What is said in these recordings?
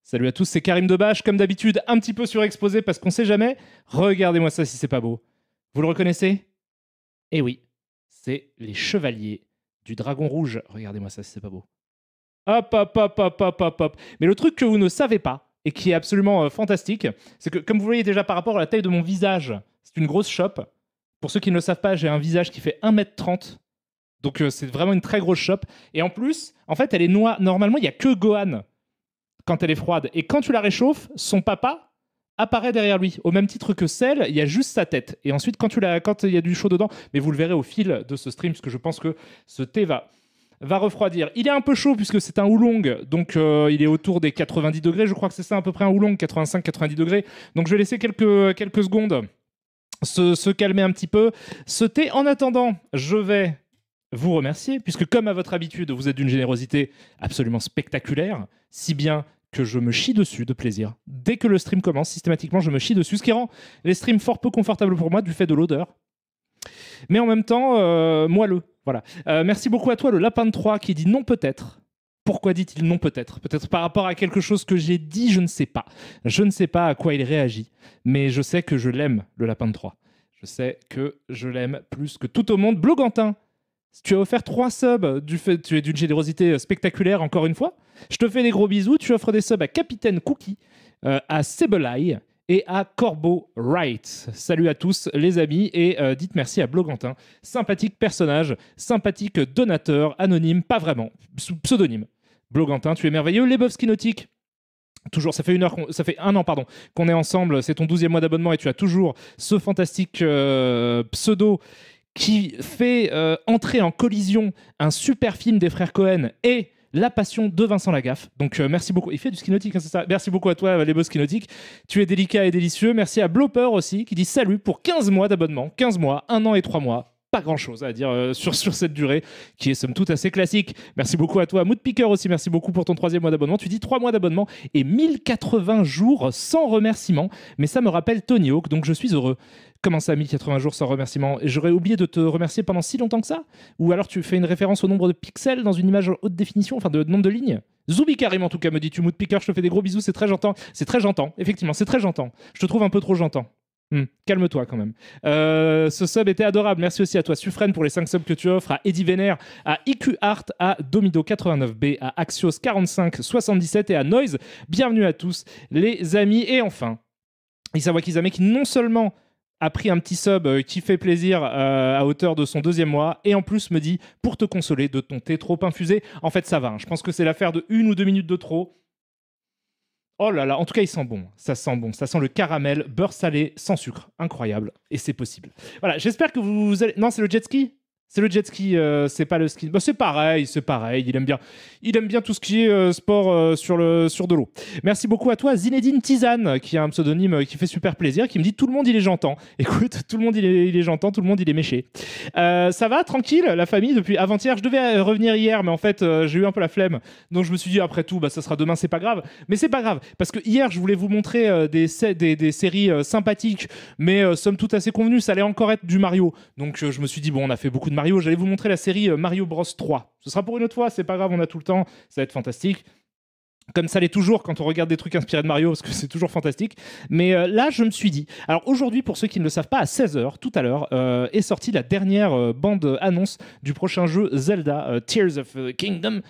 Salut à tous, c'est Karim Debache, comme d'habitude, un petit peu surexposé parce qu'on sait jamais. Regardez-moi ça si c'est pas beau. Vous le reconnaissez? Eh oui, c'est les chevaliers du Dragon Rouge. Regardez-moi ça si c'est pas beau. Hop, hop, hop, hop, hop, hop, hop. Mais le truc que vous ne savez pas, et qui est absolument fantastique, c'est que, comme vous voyez déjà par rapport à la taille de mon visage, c'est une grosse chope. Pour ceux qui ne le savent pas, j'ai un visage qui fait 1m30. Donc c'est vraiment une très grosse chope. Et en plus, en fait, elle est noire. Normalement, il n'y a que Gohan quand elle est froide. Et quand tu la réchauffes, son papa apparaît derrière lui. Au même titre que celle, il y a juste sa tête. Et ensuite, quand il y a du chaud dedans, mais vous le verrez au fil de ce stream, parce que je pense que ce thé va refroidir. Il est un peu chaud puisque c'est un oolong, donc il est autour des 90 degrés. Je crois que c'est ça à peu près un oolong, 85-90 degrés. Donc je vais laisser quelques secondes se calmer un petit peu. Ce thé, en attendant, je vais vous remercier, puisque comme à votre habitude, vous êtes d'une générosité absolument spectaculaire, si bien que je me chie dessus de plaisir. Dès que le stream commence, systématiquement, je me chie dessus, ce qui rend les streams fort peu confortables pour moi du fait de l'odeur. Mais en même temps, moelleux. Voilà. Merci beaucoup à toi, le Lapin de 3, qui dit non peut-être. Pourquoi dit-il non peut-être? Peut-être par rapport à quelque chose que j'ai dit, je ne sais pas. Je ne sais pas à quoi il réagit, mais je sais que je l'aime, le Lapin de 3. Je sais que je l'aime plus que tout au monde. Blogantin, tu as offert 3 subs, tu es d'une générosité spectaculaire encore une fois. Je te fais des gros bisous. Tu offres des subs à Capitaine Cookie, à Sebelai et à Corbeau Wright. Salut à tous les amis et dites merci à Blogantin. Sympathique personnage, sympathique donateur, anonyme, pas vraiment, pseudonyme. Blogantin, tu es merveilleux. Les Lebowski Nautique. Toujours, ça fait 1 an pardon, qu'on est ensemble. C'est ton 12e mois d'abonnement et tu as toujours ce fantastique pseudo qui fait entrer en collision un super film des frères Cohen et La Passion de Vincent Lagaffe. Donc merci beaucoup. Il fait du ski nautique, hein, c'est ça. Merci beaucoup à toi, les beaux ski nautiques. Tu es délicat et délicieux. Merci à Blopper aussi, qui dit salut pour 15 mois d'abonnement. 15 mois, 1 an et 3 mois. Pas grand chose à dire sur cette durée, qui est somme toute assez classique. Merci beaucoup à toi. Moodpicker aussi, merci beaucoup pour ton 3e mois d'abonnement. Tu dis 3 mois d'abonnement et 1080 jours sans remerciement. Mais ça me rappelle Tony Hawk, donc je suis heureux. Comment ça, 1080 jours sans remerciement? J'aurais oublié de te remercier pendant si longtemps que ça? Ou alors tu fais une référence au nombre de pixels dans une image haute définition, enfin de nombre de lignes? Zoubi Karim en tout cas me dit tu Moodpicker, je te fais des gros bisous, c'est très gentil. C'est très gentil, effectivement, c'est très gentil. Je te trouve un peu trop gentil. Calme-toi quand même. Ce sub était adorable. Merci aussi à toi, Suffren, pour les 5 subs que tu offres, à Eddie Vénère, à IQ Art, à Domido89B, à Axios4577 et à Noise. Bienvenue à tous, les amis. Et enfin, Isawa Kizame qui non seulement a pris un petit sub qui fait plaisir à hauteur de son 2e mois et en plus me dit pour te consoler de ton thé trop infusé. En fait, ça va. Hein. Je pense que c'est l'affaire de 1 ou 2 minutes de trop. Oh là là, en tout cas, il sent bon. Ça sent bon. Ça sent le caramel, beurre salé, sans sucre. Incroyable. Et c'est possible. Voilà, j'espère que vous allez... Non, c'est le jet ski. C'est le jet ski, c'est pas le ski. Bah, c'est pareil. Il aime bien tout ce qui est sport sur de l'eau. Merci beaucoup à toi, Zinedine Tizane, qui a un pseudonyme qui fait super plaisir, qui me dit tout le monde il est gentil. Écoute, tout le monde il est gentil, tout le monde il est méché. Ça va, tranquille, la famille depuis avant-hier. Je devais revenir hier, mais en fait j'ai eu un peu la flemme, donc je me suis dit après tout, bah ça sera demain, c'est pas grave. Mais c'est pas grave parce que hier je voulais vous montrer des séries sympathiques, mais somme toute assez convenues. Ça allait encore être du Mario, donc je me suis dit bon, on a fait beaucoup de Mario, j'allais vous montrer la série Mario Bros 3. Ce sera pour une autre fois, c'est pas grave, on a tout le temps, ça va être fantastique. Comme ça l'est toujours quand on regarde des trucs inspirés de Mario, parce que c'est toujours fantastique. Mais là, je me suis dit... Alors aujourd'hui, pour ceux qui ne le savent pas, à 16h, tout à l'heure, est sortie la dernière bande-annonce du prochain jeu Zelda, Tears of the Kingdom,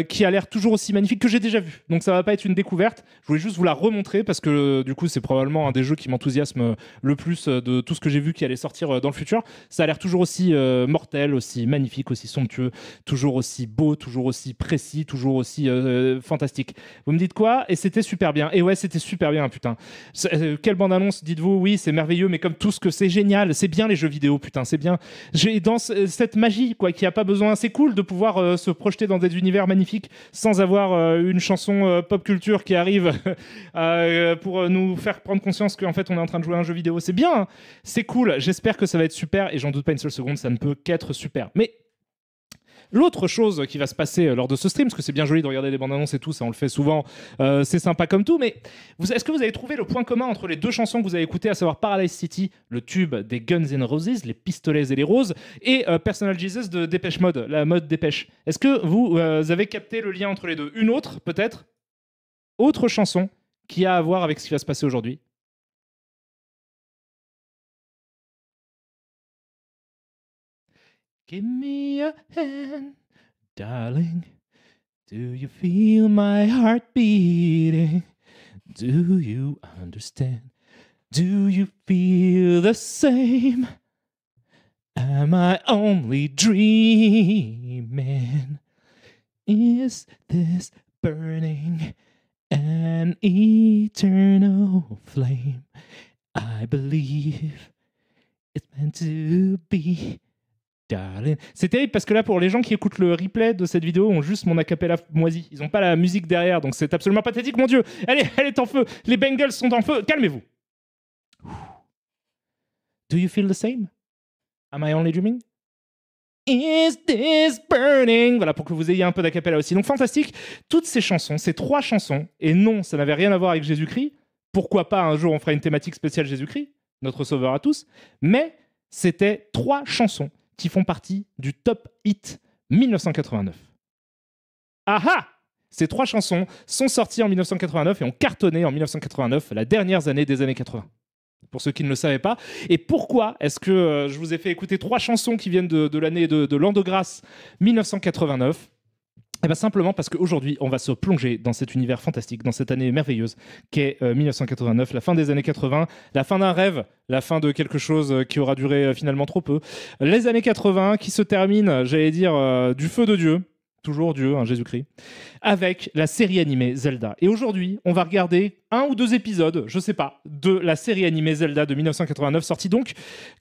qui a l'air toujours aussi magnifique que j'ai déjà vu. Donc ça va pas être une découverte. Je voulais juste vous la remontrer, parce que du coup, c'est probablement un des jeux qui m'enthousiasme le plus de tout ce que j'ai vu qui allait sortir dans le futur. Ça a l'air toujours aussi mortel, aussi magnifique, aussi somptueux, toujours aussi beau, toujours aussi précis, toujours aussi fantastique. Vous me dites quoi? Et c'était super bien. Et ouais, c'était super bien, putain. Quelle bande-annonce, dites-vous? Oui, c'est merveilleux, mais comme tout ce que c'est génial. C'est bien les jeux vidéo, putain, c'est bien. J'ai dans cette magie, quoi, qui a pas besoin. C'est cool de pouvoir se projeter dans des univers magnifiques sans avoir une chanson pop culture qui arrive pour nous faire prendre conscience qu'en fait, on est en train de jouer à un jeu vidéo. C'est bien, hein, c'est cool. J'espère que ça va être super et j'en doute pas une seule seconde, ça ne peut qu'être super. Mais l'autre chose qui va se passer lors de ce stream, parce que c'est bien joli de regarder des bandes annonces et tout, ça on le fait souvent, c'est sympa comme tout, mais est-ce que vous avez trouvé le point commun entre les 2 chansons que vous avez écoutées, à savoir Paradise City, le tube des Guns N' Roses, les pistolets et les roses, et Personal Jesus de Dépêche Mode, la mode Dépêche? Est-ce que vous avez capté le lien entre les deux? Une autre, peut-être? Autre chanson qui a à voir avec ce qui va se passer aujourd'hui. Give me a hand, darling. Do you feel my heart beating? Do you understand? Do you feel the same? Am I only dreaming? Is this burning an eternal flame? I believe it's meant to be, darling. C'est terrible parce que là, pour les gens qui écoutent le replay de cette vidéo, ont juste mon acapella moisi. Ils n'ont pas la musique derrière, donc c'est absolument pathétique, mon Dieu. Elle est en feu. Les Bengals sont en feu. Calmez-vous. Do you feel the same? Am I only dreaming? Is this burning? Voilà, pour que vous ayez un peu d'acapella aussi. Donc, fantastique. Toutes ces chansons, ces 3 chansons, et non, ça n'avait rien à voir avec Jésus-Christ. Pourquoi pas, un jour, on fera une thématique spéciale Jésus-Christ, notre sauveur à tous. Mais c'était 3 chansons qui font partie du top hit 1989. Ah ah! Ces 3 chansons sont sorties en 1989 et ont cartonné en 1989, la dernière année des années 80. Pour ceux qui ne le savaient pas. Et pourquoi est-ce que je vous ai fait écouter 3 chansons qui viennent de l'année de l'an de grâce 1989 ? Eh bien simplement parce qu'aujourd'hui, on va se plonger dans cet univers fantastique, dans cette année merveilleuse qu'est 1989, la fin des années 80, la fin d'un rêve, la fin de quelque chose qui aura duré finalement trop peu. Les années 80 qui se terminent, j'allais dire, du feu de Dieu, toujours Dieu, hein, Jésus-Christ, avec la série animée Zelda. Et aujourd'hui, on va regarder 1 ou 2 épisodes, je sais pas, de la série animée Zelda de 1989, sortie donc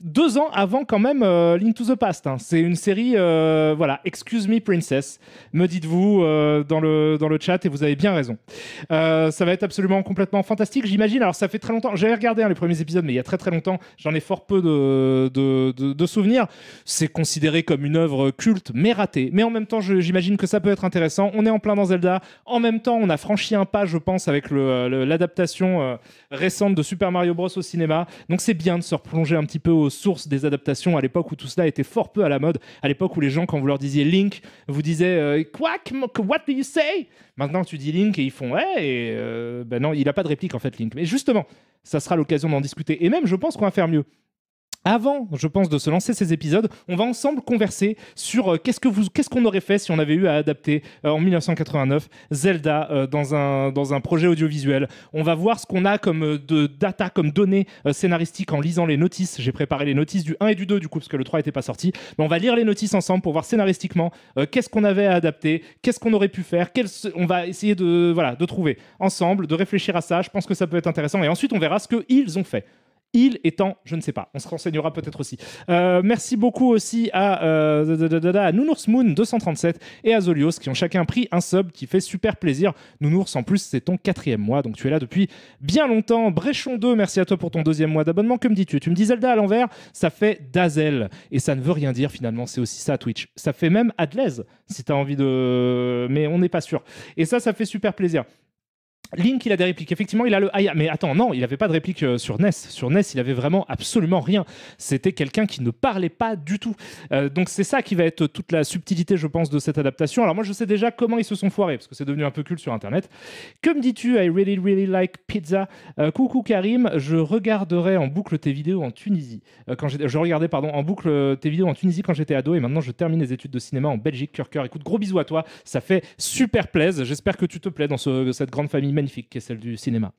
2 ans avant quand même Link to the Past. Hein. C'est une série, voilà, Excuse Me Princess, me dites-vous dans le chat, et vous avez bien raison. Ça va être absolument complètement fantastique, j'imagine. Alors ça fait très longtemps, j'avais regardé les premiers épisodes, mais il y a très très longtemps, j'en ai fort peu de souvenirs. C'est considéré comme une œuvre culte, mais ratée. Mais en même temps, j'imagine que ça peut être intéressant. On est en plein dans Zelda. En même temps, on a franchi un pas, je pense, avec l'adaptation récente de Super Mario Bros au cinéma. Donc c'est bien de se replonger un petit peu aux sources des adaptations à l'époque où tout cela était fort peu à la mode. À l'époque où les gens, quand vous leur disiez Link, vous disaient quoi, what do you say? Maintenant tu dis Link et ils font ouais, et ben non, il n'a pas de réplique en fait, Link. Mais justement, ça sera l'occasion d'en discuter. Et même, je pense qu'on va faire mieux. Avant, je pense, de se lancer ces épisodes, on va ensemble converser sur qu'est-ce qu'on aurait fait si on avait eu à adapter en 1989 Zelda dans un projet audiovisuel. On va voir ce qu'on a comme de data, comme données scénaristiques en lisant les notices. J'ai préparé les notices du 1 et du 2 du coup, parce que le 3 n'était pas sorti. Mais on va lire les notices ensemble pour voir scénaristiquement qu'est-ce qu'on avait à adapter, qu'est-ce qu'on aurait pu faire, on va essayer de trouver ensemble, de réfléchir à ça. Je pense que ça peut être intéressant. Et ensuite, on verra ce qu'ils ont fait. Il étant, je ne sais pas, on se renseignera peut-être aussi. Merci beaucoup aussi à Nounours Moon 237 et à Zolios qui ont chacun pris un sub qui fait super plaisir. Nounours, en plus, c'est ton 4e mois, donc tu es là depuis bien longtemps. Bréchon 2, merci à toi pour ton 2e mois d'abonnement. Que me dis-tu? Tu me dis Zelda à l'envers, ça fait Dazel. Et ça ne veut rien dire finalement, c'est aussi ça Twitch. Ça fait même Adlez, si tu as envie de... Mais on n'est pas sûr. Et ça fait super plaisir. Link, il a des répliques. Effectivement, il a le Aya. Mais attends, non, il n'avait pas de réplique sur NES. Sur NES, il avait vraiment absolument rien. C'était quelqu'un qui ne parlait pas du tout. Donc c'est ça qui va être toute la subtilité, je pense, de cette adaptation. Alors moi, je sais déjà comment ils se sont foirés, parce que c'est devenu un peu culte sur Internet. Que me dis-tu? I really, really like pizza. Coucou Karim, je regarderai en boucle tes vidéos en Tunisie. Je regardais, en boucle tes vidéos en Tunisie quand j'étais ado, et maintenant je termine les études de cinéma en Belgique. Cœur. Écoute, gros bisous à toi. Ça fait super plaisir. J'espère que tu te plais dans cette grande famille magnifique qui est celle du cinéma.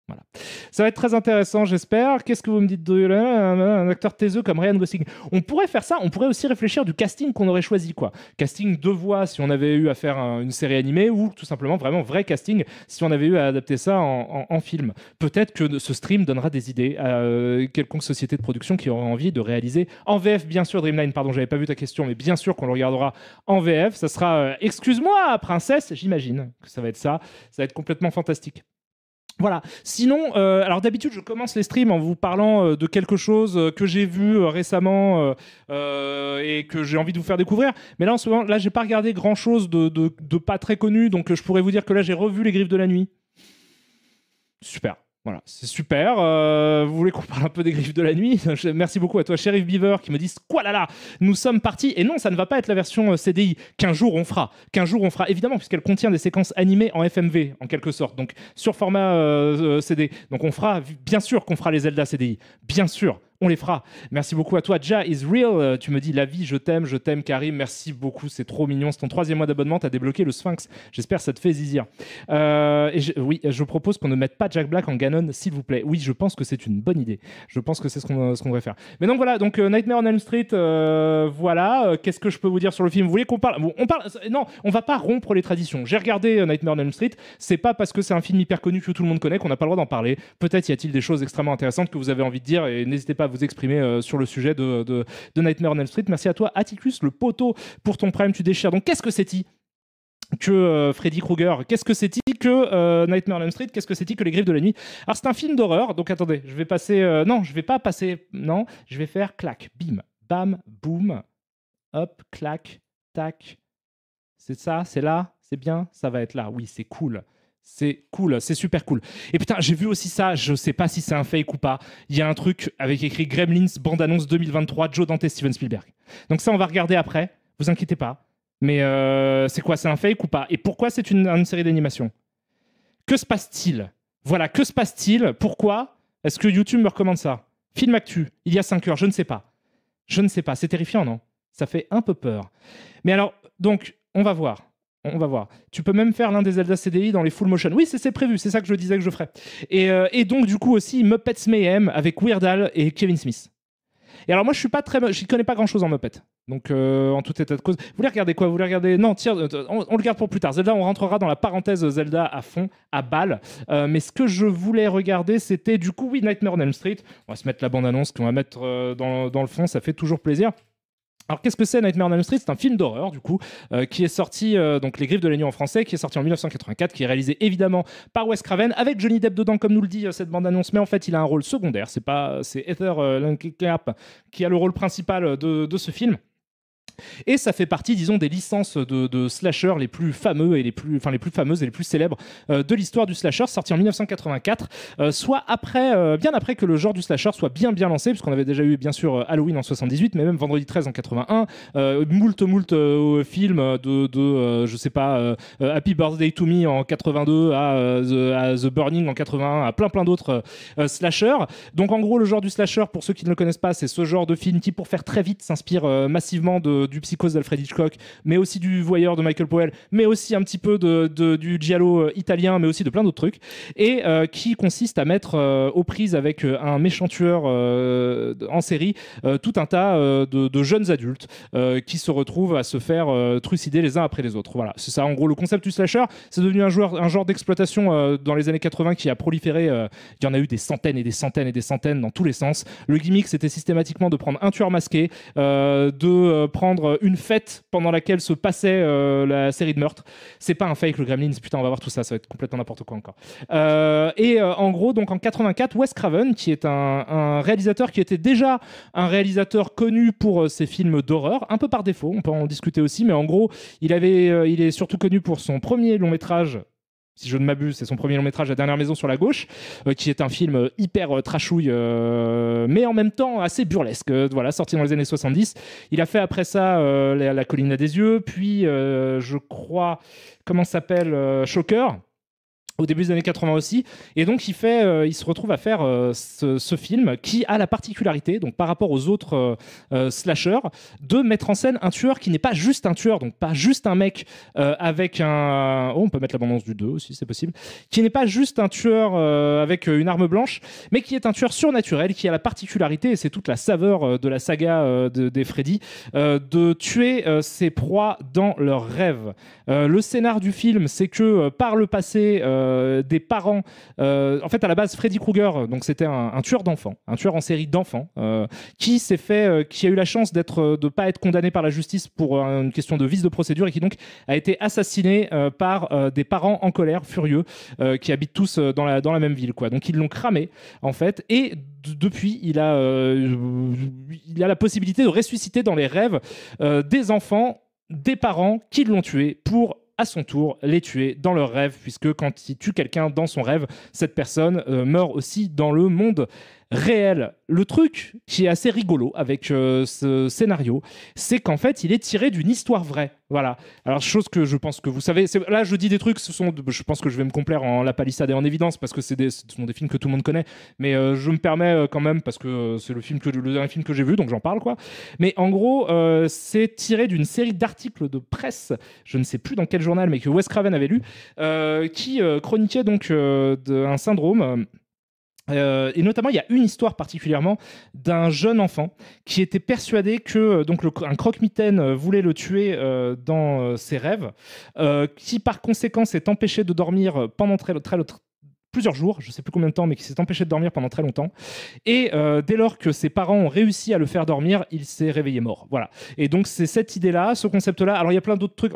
Voilà. Ça va être très intéressant, j'espère. Qu'est-ce que vous me dites de un acteur taiseux comme Ryan Gosling? On pourrait faire ça. On pourrait aussi réfléchir du casting qu'on aurait choisi, quoi. Casting de voix si on avait eu à faire une série animée, ou tout simplement vraiment vrai casting si on avait eu à adapter ça en film. Peut-être que ce stream donnera des idées à quelconque société de production qui aurait envie de réaliser en VF, bien sûr. Dreamline, pardon, j'avais pas vu ta question, mais bien sûr qu'on le regardera en VF. Ça sera excuse-moi, princesse, j'imagine que ça va être ça. Ça va être complètement fantastique. Voilà. Sinon, alors d'habitude, je commence les streams en vous parlant de quelque chose que j'ai vu récemment et que j'ai envie de vous faire découvrir. Mais là, en ce moment, j'ai pas regardé grand-chose de pas très connu, donc je pourrais vous dire que là, j'ai revu Les Griffes de la Nuit. Super. Voilà, c'est super. Vous voulez qu'on parle un peu des griffes de la nuit? Merci beaucoup à toi, Sheriff Beaver, qui me dit quoi là là, nous sommes partis. Et non, ça ne va pas être la version CDI. Qu'un jour on fera. Qu'un jour on fera, évidemment, puisqu'elle contient des séquences animées en FMV, en quelque sorte. Donc sur format CD. Donc on fera, bien sûr qu'on fera les Zelda CDI. Bien sûr. On les fera. Merci beaucoup à toi. Ja is real. Tu me dis la vie, je t'aime, Karim. Merci beaucoup, c'est trop mignon. C'est ton 3e mois d'abonnement. T'as débloqué le Sphinx. J'espère que ça te fait zizir. Oui, je propose qu'on ne mette pas Jack Black en Ganon, s'il vous plaît. Oui, je pense que c'est une bonne idée. Je pense que c'est ce qu'on devrait faire. Mais donc voilà, donc Nightmare on Elm Street, voilà. Qu'est-ce que je peux vous dire sur le film? Vous voulez qu'on parle? Bon, non, on va pas rompre les traditions. J'ai regardé Nightmare on Elm Street. C'est pas parce que c'est un film hyper connu que tout le monde connaît qu'on n'a pas le droit d'en parler. Peut-être y a-t-il des choses extrêmement intéressantes que vous avez envie de dire et n'hésitez pas à vous exprimer sur le sujet de Nightmare on Elm Street. Merci à toi, Atticus, le poteau, pour ton prime, tu déchires. Donc qu'est-ce que c'est-il que Freddy Krueger? Qu'est-ce que c'est-il que Nightmare on Elm Street? Qu'est-ce que c'est-il que Les Griffes de la Nuit? Alors c'est un film d'horreur, donc attendez, je vais passer... non, je vais pas passer... Non, je vais faire clac, bim, bam, boum, hop, clac, tac. C'est ça, c'est là, c'est bien, ça va être là. Oui, c'est cool. C'est cool, c'est super cool. Et putain, j'ai vu aussi ça, je sais pas si c'est un fake ou pas. Il y a un truc avec écrit Gremlins, bande-annonce 2023, Joe Dante, Steven Spielberg. Donc ça, on va regarder après, vous inquiétez pas. Mais c'est quoi, c'est un fake ou pas? Et pourquoi c'est une série d'animation? Que se passe-t-il? Voilà, que se passe-t-il? Pourquoi est-ce que YouTube me recommande ça? Film actu, il y a 5 heures, je ne sais pas. Je ne sais pas, c'est terrifiant, non? Ça fait un peu peur. Mais alors, donc, on va voir. On va voir. Tu peux même faire l'un des Zelda CDI dans les full motion. Oui, c'est prévu, c'est ça que je disais que je ferais. Et donc, du coup, aussi, Muppets Mayhem avec Weird Al et Kevin Smith. Et alors, moi, je ne connais pas grand-chose en Muppet. Donc, en tout état de cause. Vous voulez regarder quoi? Vous voulez regarder... Non, tiens, on le garde pour plus tard. Zelda, on rentrera dans la parenthèse Zelda à fond, à balle. Mais ce que je voulais regarder, c'était du coup, oui, Nightmare on Elm Street. On va se mettre la bande-annonce qu'on va mettre dans le fond. Ça fait toujours plaisir. Alors qu'est-ce que c'est Nightmare on Elm Street? C'est un film d'horreur du coup qui est sorti donc Les Griffes de la Nuit en français, qui est sorti en 1984, qui est réalisé évidemment par Wes Craven avec Johnny Depp dedans comme nous le dit cette bande-annonce, mais en fait il a un rôle secondaire. C'est Heather Langenkamp qui a le rôle principal de ce film. Et ça fait partie, disons, des licences de slasher les plus fameux et les plus fameuses et les plus célèbres de l'histoire du slasher, sorti en 1984, soit bien après que le genre du slasher soit bien lancé, puisqu'on avait déjà eu bien sûr Halloween en 78, mais même Vendredi 13 en 81, moult films je sais pas, Happy Birthday to Me en 82 à The Burning en 81, à plein d'autres slashers. Donc en gros, le genre du slasher, pour ceux qui ne le connaissent pas, c'est ce genre de film qui, pour faire très vite, s'inspire massivement du Psychose d'Alfred Hitchcock, mais aussi du Voyeur de Michael Powell, mais aussi un petit peu du giallo italien, mais aussi de plein d'autres trucs, et qui consiste à mettre aux prises avec un méchant tueur en série tout un tas de jeunes adultes qui se retrouvent à se faire trucider les uns après les autres. Voilà, c'est ça en gros le concept du slasher. C'est devenu un genre d'exploitation dans les années 80 qui a proliféré. Il y en a eu des centaines et des centaines et des centaines dans tous les sens. Le gimmick, c'était systématiquement de prendre un tueur masqué, de prendre une fête pendant laquelle se passait la série de meurtres. C'est pas un fake, le Gremlins, putain, on va voir tout ça, ça va être complètement n'importe quoi encore. En gros, donc en 84, Wes Craven, qui est un réalisateur qui était déjà un réalisateur connu pour ses films d'horreur, un peu par défaut, on peut en discuter aussi, mais en gros, il est surtout connu pour son premier long métrage. Si je ne m'abuse, c'est son premier long métrage, La Dernière Maison sur la Gauche, qui est un film hyper trashouille, mais en même temps assez burlesque, voilà, sorti dans les années 70. Il a fait après ça La Colline à des yeux, puis je crois, comment ça s'appelle, Shocker, au début des années 80 aussi, et donc il se retrouve à faire ce film qui a la particularité, donc par rapport aux autres slashers, de mettre en scène un tueur qui n'est pas juste un tueur, donc pas juste un mec avec un... Oh, on peut mettre l'abondance du 2 aussi, c'est possible. Qui n'est pas juste un tueur avec une arme blanche, mais qui est un tueur surnaturel, qui a la particularité, et c'est toute la saveur de la saga des Freddy, de tuer ses proies dans leurs rêves. Le scénar du film, c'est que par le passé... des parents. En fait, à la base, Freddy Krueger, donc c'était un tueur d'enfants, un tueur en série d'enfants, qui a eu la chance de pas être condamné par la justice pour une question de vice de procédure et qui donc a été assassiné par des parents en colère, furieux, qui habitent tous dans la même ville, quoi. Donc ils l'ont cramé, en fait, et depuis, il a la possibilité de ressusciter dans les rêves des enfants, des parents qui l'ont tué pour à son tour les tuer dans leur rêve, puisque quand il tue quelqu'un dans son rêve, cette personne meurt aussi dans le monde réel. Le truc qui est assez rigolo avec ce scénario, c'est qu'en fait, il est tiré d'une histoire vraie. Voilà. Alors, chose que je pense que vous savez, là, je dis des trucs, je pense que je vais me complaire en La Palissade et en Évidence, parce que ce sont des films que tout le monde connaît, mais je me permets quand même, parce que c'est le dernier film que j'ai vu, donc j'en parle, quoi. Mais en gros, c'est tiré d'une série d'articles de presse, je ne sais plus dans quel journal, mais que Wes Craven avait lu, qui chroniquait donc un syndrome. Et notamment, il y a une histoire particulièrement d'un jeune enfant qui était persuadé que un croque-mitaine voulait le tuer dans ses rêves, qui par conséquent s'est empêché de dormir pendant plusieurs jours, je ne sais plus combien de temps, mais qui s'est empêché de dormir pendant très longtemps. Et dès lors que ses parents ont réussi à le faire dormir, il s'est réveillé mort. Voilà. Et donc, c'est cette idée-là, ce concept-là. Alors, il y a plein d'autres trucs.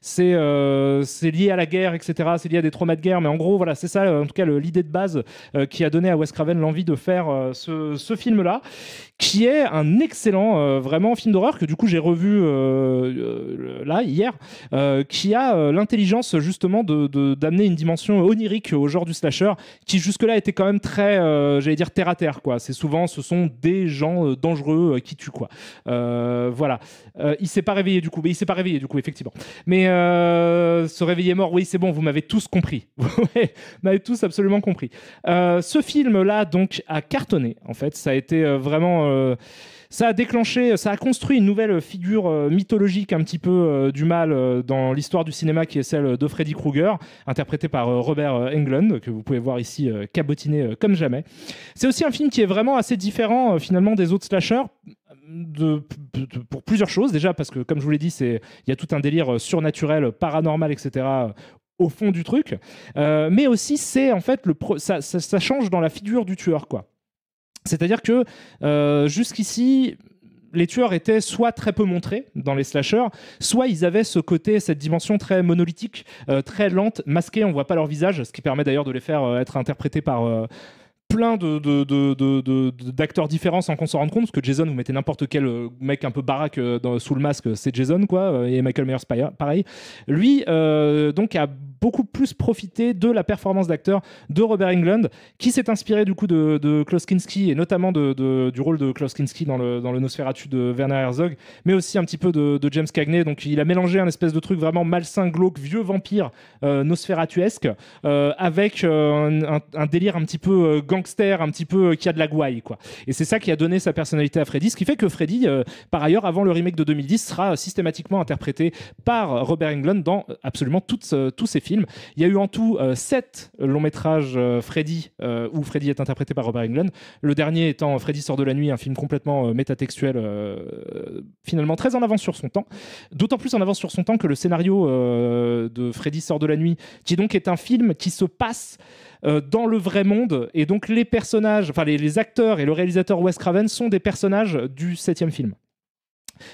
C'est lié à la guerre, etc. C'est lié à des traumas de guerre. Mais en gros, voilà, c'est ça, en tout cas, l'idée de base qui a donné à Wes Craven l'envie de faire ce film-là, qui est un excellent, vraiment, film d'horreur que, du coup, j'ai revu là, hier, qui a l'intelligence, justement, d'amener une dimension onirique au genre du slasher, qui jusque-là était quand même très, j'allais dire, terre à terre, quoi. Ce sont des gens dangereux qui tuent, quoi. Voilà. Il s'est pas réveillé du coup, mais il s'est pas réveillé du coup, effectivement. Mais se réveiller mort, oui, c'est bon, vous m'avez tous compris. Vous m'avez tous absolument compris. Ce film-là, donc, a cartonné. En fait, ça a été vraiment. Ça a déclenché, ça a construit une nouvelle figure mythologique un petit peu du mal dans l'histoire du cinéma, qui est celle de Freddy Krueger, interprété par Robert Englund, que vous pouvez voir ici cabotiner comme jamais. C'est aussi un film qui est vraiment assez différent finalement des autres slashers. Pour plusieurs choses. Déjà parce que, comme je vous l'ai dit, il y a tout un délire surnaturel, paranormal, etc. Au fond du truc. Mais aussi, c'est en fait, ça change dans la figure du tueur, quoi. C'est-à-dire que jusqu'ici, les tueurs étaient soit très peu montrés dans les slashers, soit ils avaient cette dimension très monolithique, très lente, masquée, on ne voit pas leur visage, ce qui permet d'ailleurs de les faire être interprétés par plein d'acteurs différents sans qu'on s'en rende compte, parce que Jason, vous mettez n'importe quel mec un peu baraque sous le masque, c'est Jason, quoi, et Michael Myers pareil. Lui donc a beaucoup plus profité de la performance d'acteur de Robert Englund, qui s'est inspiré du coup de Klaus Kinski, et notamment du rôle de Klaus Kinski dans le Nosferatu de Werner Herzog, mais aussi un petit peu de James Cagney. Donc il a mélangé un espèce de truc vraiment malsain, glauque, vieux vampire nosferatuesque, avec un délire un petit peu gangster, un petit peu qui a de la gouaille, quoi. Et c'est ça qui a donné sa personnalité à Freddy, ce qui fait que Freddy, par ailleurs, avant le remake de 2010, sera systématiquement interprété par Robert Englund dans absolument tous ses films. Il y a eu en tout 7 longs métrages Freddy, où Freddy est interprété par Robert Englund. Le dernier étant Freddy sort de la nuit, un film complètement métatextuel, finalement très en avance sur son temps. D'autant plus en avance sur son temps que le scénario de Freddy sort de la nuit, qui donc est un film qui se passe dans le vrai monde, et donc les personnages, enfin les acteurs et le réalisateur Wes Craven sont des personnages du 7e film.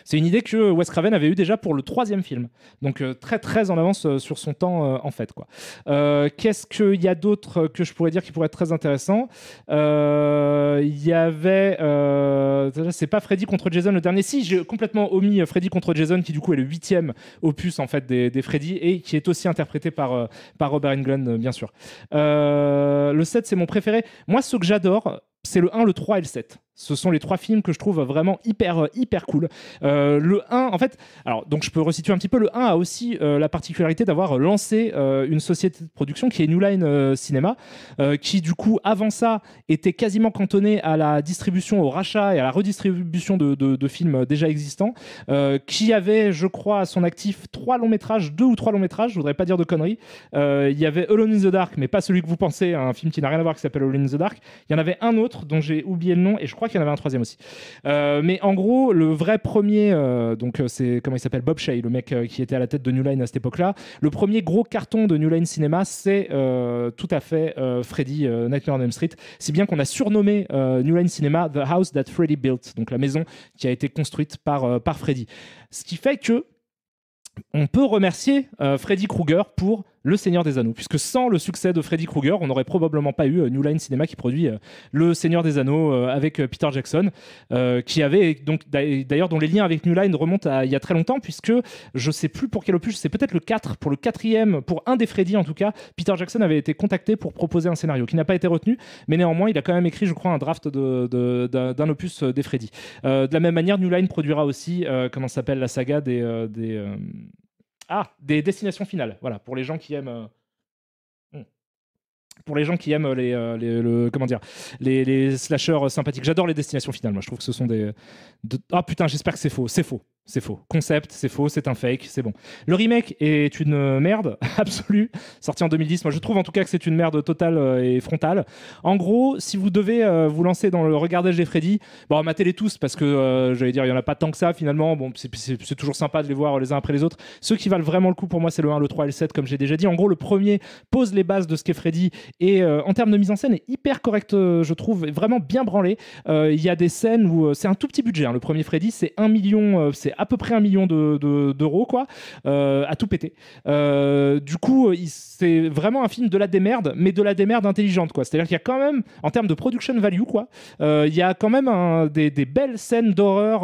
C'est une idée que Wes Craven avait eue déjà pour le 3e film. Donc très très en avance sur son temps en fait, quoi. Qu'est-ce qu'il y a d'autre que je pourrais dire qui pourrait être très intéressant? Il y avait... c'est pas Freddy contre Jason le dernier. Si, j'ai complètement omis Freddy contre Jason, qui du coup est le 8e opus en fait des Freddy, et qui est aussi interprété par Robert Englund, bien sûr. Le 7, c'est mon préféré. Moi, ce que j'adore, c'est le 1, le 3 et le 7. Ce sont les 3 films que je trouve vraiment hyper cool. Le 1, en fait, alors donc je peux resituer un petit peu. Le 1 a aussi la particularité d'avoir lancé une société de production qui est New Line Cinema, qui du coup avant ça était quasiment cantonnée à la distribution, au rachat et à la redistribution de films déjà existants, qui avait, je crois, à son actif 2 ou 3 longs métrages. Je voudrais pas dire de conneries. Il y avait Alone in the Dark, mais pas celui que vous pensez, un film qui n'a rien à voir, qui s'appelle Alone in the Dark. Il y en avait un autre dont j'ai oublié le nom, et je crois qu'il y en avait un 3e aussi. Mais en gros, le vrai premier, donc c'est, comment il s'appelle, Bob Shaye, le mec qui était à la tête de New Line à cette époque-là. Le premier gros carton de New Line Cinema, c'est tout à fait Freddy, Nightmare on Elm Street. Si bien qu'on a surnommé New Line Cinema The House That Freddy Built, donc la maison qui a été construite par Freddy. Ce qui fait que on peut remercier Freddy Krueger pour Le Seigneur des Anneaux, puisque sans le succès de Freddy Krueger, on n'aurait probablement pas eu New Line Cinema qui produit Le Seigneur des Anneaux avec Peter Jackson, qui avait donc d'ailleurs dont les liens avec New Line remontent à il y a très longtemps, puisque je sais plus pour quel opus, c'est peut-être le 4, pour le quatrième, pour un des Freddy en tout cas, Peter Jackson avait été contacté pour proposer un scénario qui n'a pas été retenu, mais néanmoins il a quand même écrit, je crois, un draft d'un opus des Freddy. De la même manière, New Line produira aussi, comment s'appelle la saga des destinations finales. Voilà, pour les gens qui aiment. Pour les gens qui aiment les slashers sympathiques. J'adore les destinations finales. Moi, je trouve que ce sont Ah putain, j'espère que c'est faux. C'est faux. C'est faux. Concept, c'est faux, c'est un fake, c'est bon. Le remake est une merde absolue, sorti en 2010. Moi, je trouve en tout cas que c'est une merde totale et frontale. En gros, si vous devez vous lancer dans le regardage des Freddy, bon, matez-les tous parce que, j'allais dire, il n'y en a pas tant que ça finalement. Bon, c'est toujours sympa de les voir les uns après les autres. Ceux qui valent vraiment le coup pour moi, c'est le 1, le 3 et le 7, comme j'ai déjà dit. En gros, le premier pose les bases de ce qu'est Freddy et en termes de mise en scène est hyper correct, je trouve, vraiment bien branlé. Il y a des scènes où c'est un tout petit budget. Hein. Le premier Freddy, c'est 1 million, c'est à peu près 1 million d'euros, quoi, à tout péter. Du coup, c'est vraiment un film de la démerde, mais de la démerde intelligente, quoi. C'est-à-dire qu'il y a quand même, en termes de production value, quoi, il y a quand même des belles scènes d'horreur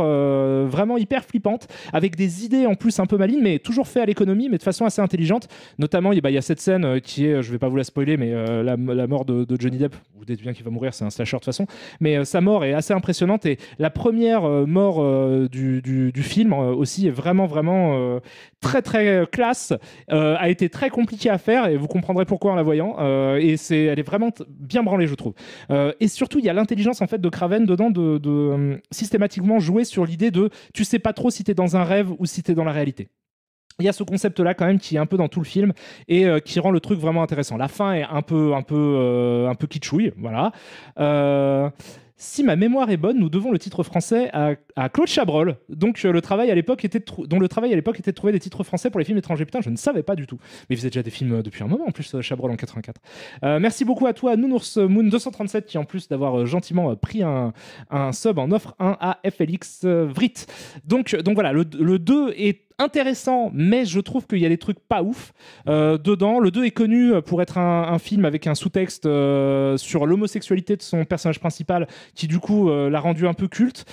vraiment hyper flippantes, avec des idées en plus un peu malines, mais toujours fait à l'économie, mais de façon assez intelligente. Notamment, il y a cette scène qui est, je vais pas vous la spoiler, mais la mort de Johnny Depp. Vous dites bien qu'il va mourir, c'est un slasher de toute façon, mais sa mort est assez impressionnante et la première mort du film aussi est vraiment très très classe, a été très compliquée à faire et vous comprendrez pourquoi en la voyant, et elle est vraiment bien branlée, je trouve, et surtout il y a l'intelligence en fait de Craven dedans de systématiquement jouer sur l'idée de tu sais pas trop si t'es dans un rêve ou si t'es dans la réalité. Il y a ce concept-là quand même qui est un peu dans tout le film et qui rend le truc vraiment intéressant. La fin est un peu kitschouille, voilà. Si ma mémoire est bonne, nous devons le titre français à Claude Chabrol. Donc dont le travail à l'époque était de trouver des titres français pour les films étrangers. Putain, je ne savais pas du tout. Mais vous êtes déjà des films depuis un moment en plus, Chabrol en 84. Merci beaucoup à toi, Nounours Moon 237, qui en plus d'avoir gentiment pris un sub en offre un à FLX Vrit. Donc voilà, le 2 est intéressant, mais je trouve qu'il y a des trucs pas ouf dedans. Le 2 est connu pour être un film avec un sous-texte sur l'homosexualité de son personnage principal, qui du coup l'a rendu un peu culte,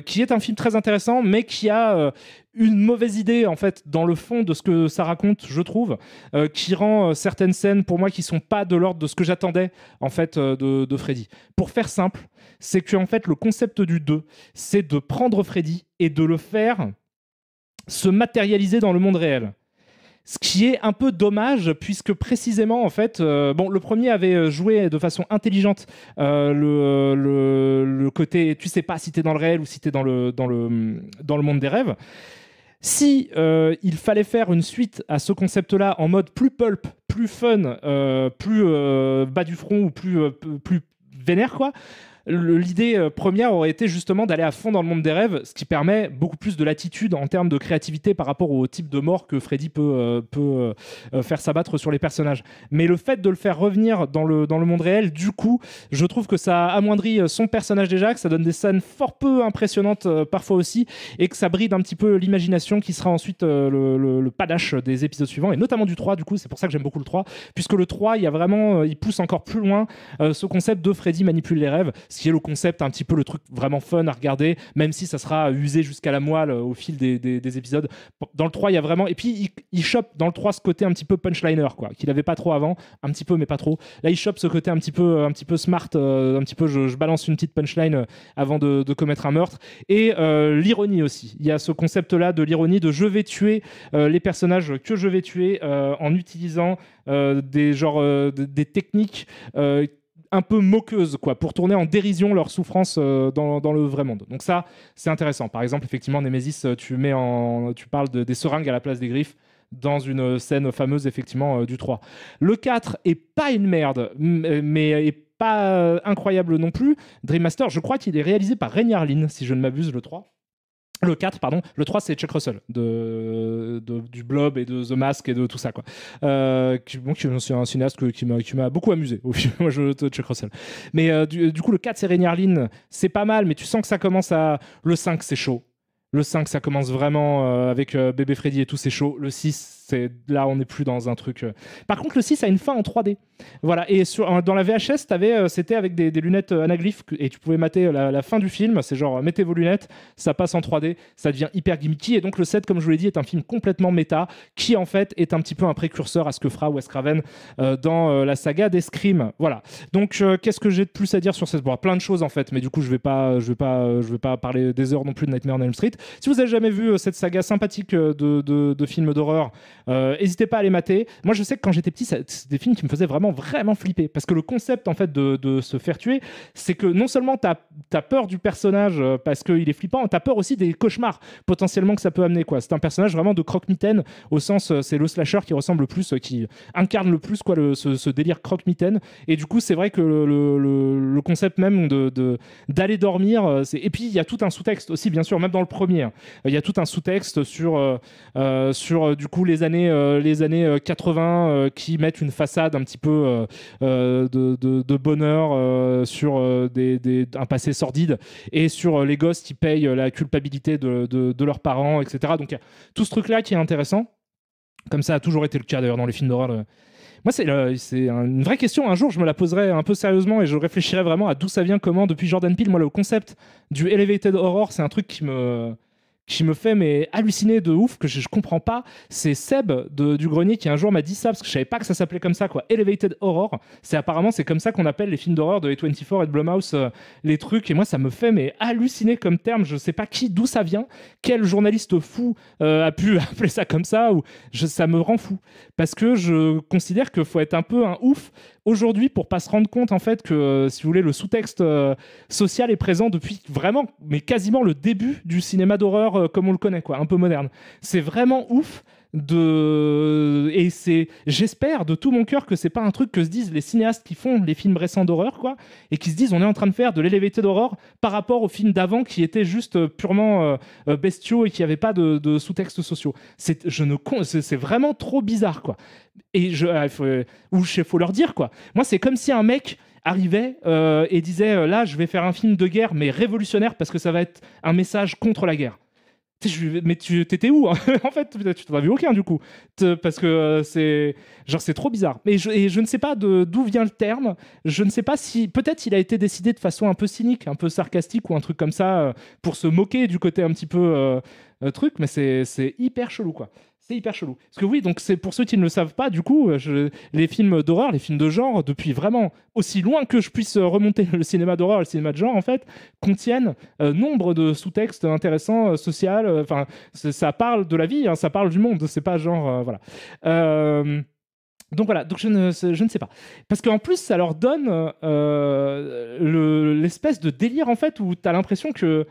qui est un film très intéressant, mais qui a une mauvaise idée en fait dans le fond de ce que ça raconte, je trouve, qui rend certaines scènes pour moi qui sont pas de l'ordre de ce que j'attendais en fait de Freddy. Pour faire simple, c'est que en fait le concept du 2, c'est de prendre Freddy et de le faire se matérialiser dans le monde réel. Ce qui est un peu dommage, puisque précisément, en fait, le premier avait joué de façon intelligente le côté, tu sais pas si t'es dans le réel ou si t'es dans le monde des rêves. Si il fallait faire une suite à ce concept-là en mode plus pulp, plus fun, plus bas du front ou plus vénère, quoi. L'idée première aurait été justement d'aller à fond dans le monde des rêves, ce qui permet beaucoup plus de latitude en termes de créativité par rapport au type de mort que Freddy peut faire s'abattre sur les personnages. Mais le fait de le faire revenir dans le monde réel, du coup, je trouve que ça amoindrit son personnage déjà, que ça donne des scènes fort peu impressionnantes parfois aussi, et que ça bride un petit peu l'imagination qui sera ensuite le panache des épisodes suivants, et notamment du 3, du coup, c'est pour ça que j'aime beaucoup le 3, puisque le 3, il pousse encore plus loin ce concept de Freddy manipule les rêves, ce qui est le concept, un petit peu le truc vraiment fun à regarder, même si ça sera usé jusqu'à la moelle au fil des épisodes. Dans le 3, il y a vraiment... Et puis, il chope dans le 3 ce côté un petit peu punchliner, quoi, qu'il n'avait pas trop avant, un petit peu, mais pas trop. Là, il chope ce côté un petit peu smart, un petit peu je balance une petite punchline avant de commettre un meurtre. Et l'ironie aussi. Il y a ce concept-là de l'ironie, de je vais tuer les personnages que je vais tuer en utilisant des techniques un peu moqueuses, quoi, pour tourner en dérision leur souffrance dans le vrai monde. Donc ça, c'est intéressant. Par exemple, effectivement, Nemesis, tu parles des seringues à la place des griffes dans une scène fameuse, effectivement, du 3. Le 4 est pas une merde, mais est pas incroyable non plus. Dream Master, je crois qu'il est réalisé par Rainy Harlin, si je ne m'abuse, le 3. Le 4, pardon. Le 3, c'est Chuck Russell, du Blob et de The Mask et de tout ça, quoi. C'est un cinéaste qui m'a beaucoup amusé. Moi, Chuck Russell. Mais du coup, le 4, c'est Rainy Harlin. C'est pas mal, mais tu sens que ça commence à... Le 5, c'est chaud. Le 5, ça commence vraiment avec bébé Freddy et tout, c'est chaud. Le 6, là, on n'est plus dans un truc. Par contre, le 6 a une fin en 3D. Voilà. Et dans la VHS, c'était avec des lunettes anaglyphes et tu pouvais mater la fin du film. C'est genre, mettez vos lunettes, ça passe en 3D, ça devient hyper gimmicky. Et donc, le 7, comme je vous l'ai dit, est un film complètement méta qui, en fait, est un petit peu un précurseur à ce que fera Wes Craven dans la saga des Scream. Voilà. Donc, qu'est-ce que j'ai de plus à dire sur cette. Bon, plein de choses, en fait, mais du coup, je vais pas parler des heures non plus de Nightmare on Elm Street. Si vous n'avez jamais vu cette saga sympathique de films d'horreur, n'hésitez pas à les mater. Moi, je sais que quand j'étais petit, c'est des films qui me faisaient vraiment flipper. Parce que le concept, en fait, de se faire tuer, c'est que non seulement tu as peur du personnage parce qu'il est flippant, tu as peur aussi des cauchemars potentiellement que ça peut amener, quoi. C'est un personnage vraiment de croque-mitaine, au sens, c'est le slasher qui ressemble le plus, qui incarne le plus, quoi, ce délire croque-mitaine. Et du coup, c'est vrai que le concept même d'aller dormir, et puis il y a tout un sous-texte aussi, bien sûr, même dans le premier. Il y a tout un sous-texte sur du coup les années 80 qui mettent une façade un petit peu de bonheur sur un passé sordide et sur les gosses qui payent la culpabilité de leurs parents, etc. Donc il y a tout ce truc-là qui est intéressant. Comme ça a toujours été le cas d'ailleurs dans les films d'horreur. Moi, c'est une vraie question. Un jour, je me la poserai un peu sérieusement et je réfléchirai vraiment à d'où ça vient, comment. Depuis Jordan Peele, moi, le concept du elevated horror, c'est un truc qui me fait halluciner de ouf, que je comprends pas. C'est Seb du Grenier qui un jour m'a dit ça, parce que je savais pas que ça s'appelait comme ça, quoi. Elevated horror. Apparemment, c'est comme ça qu'on appelle les films d'horreur de A24 et de Blumhouse, les trucs. Et moi, ça me fait halluciner comme terme. Je sais pas d'où ça vient, quel journaliste fou a pu appeler ça comme ça, ça me rend fou. Parce que je considère qu'il faut être un peu un ouf aujourd'hui pour pas se rendre compte, en fait, que, si vous voulez, le sous-texte social est présent depuis vraiment, mais quasiment le début du cinéma d'horreur comme on le connaît, quoi, un peu moderne. C'est vraiment ouf. J'espère de tout mon cœur que c'est pas un truc que se disent les cinéastes qui font les films récents d'horreur, quoi, et qui se disent on est en train de faire de l'élévated d'horreur par rapport aux films d'avant qui étaient juste purement bestiaux et qui n'avaient pas de sous-textes sociaux. C'est vraiment trop bizarre, quoi. Et faut leur dire, quoi. Moi, c'est comme si un mec arrivait et disait là, je vais faire un film de guerre mais révolutionnaire parce que ça va être un message contre la guerre. Mais tu t'étais où, hein? En fait, tu t'en as vu aucun, du coup. Parce que c'est trop bizarre. Et je ne sais pas d'où vient le terme. Je ne sais pas si... Peut-être il a été décidé de façon un peu cynique, un peu sarcastique ou un truc comme ça, pour se moquer du côté un petit peu truc, mais c'est hyper chelou, quoi. C'est hyper chelou. Parce que oui, donc c'est pour ceux qui ne le savent pas, du coup, les films d'horreur, les films de genre, depuis vraiment aussi loin que je puisse remonter le cinéma d'horreur, le cinéma de genre, en fait, contiennent nombre de sous-textes intéressants, social. Enfin, ça parle de la vie, hein, ça parle du monde. C'est pas genre, voilà. Donc voilà, donc je ne sais pas. Parce qu'en plus, ça leur donne l'espèce de délire, en fait, où tu as l'impression que,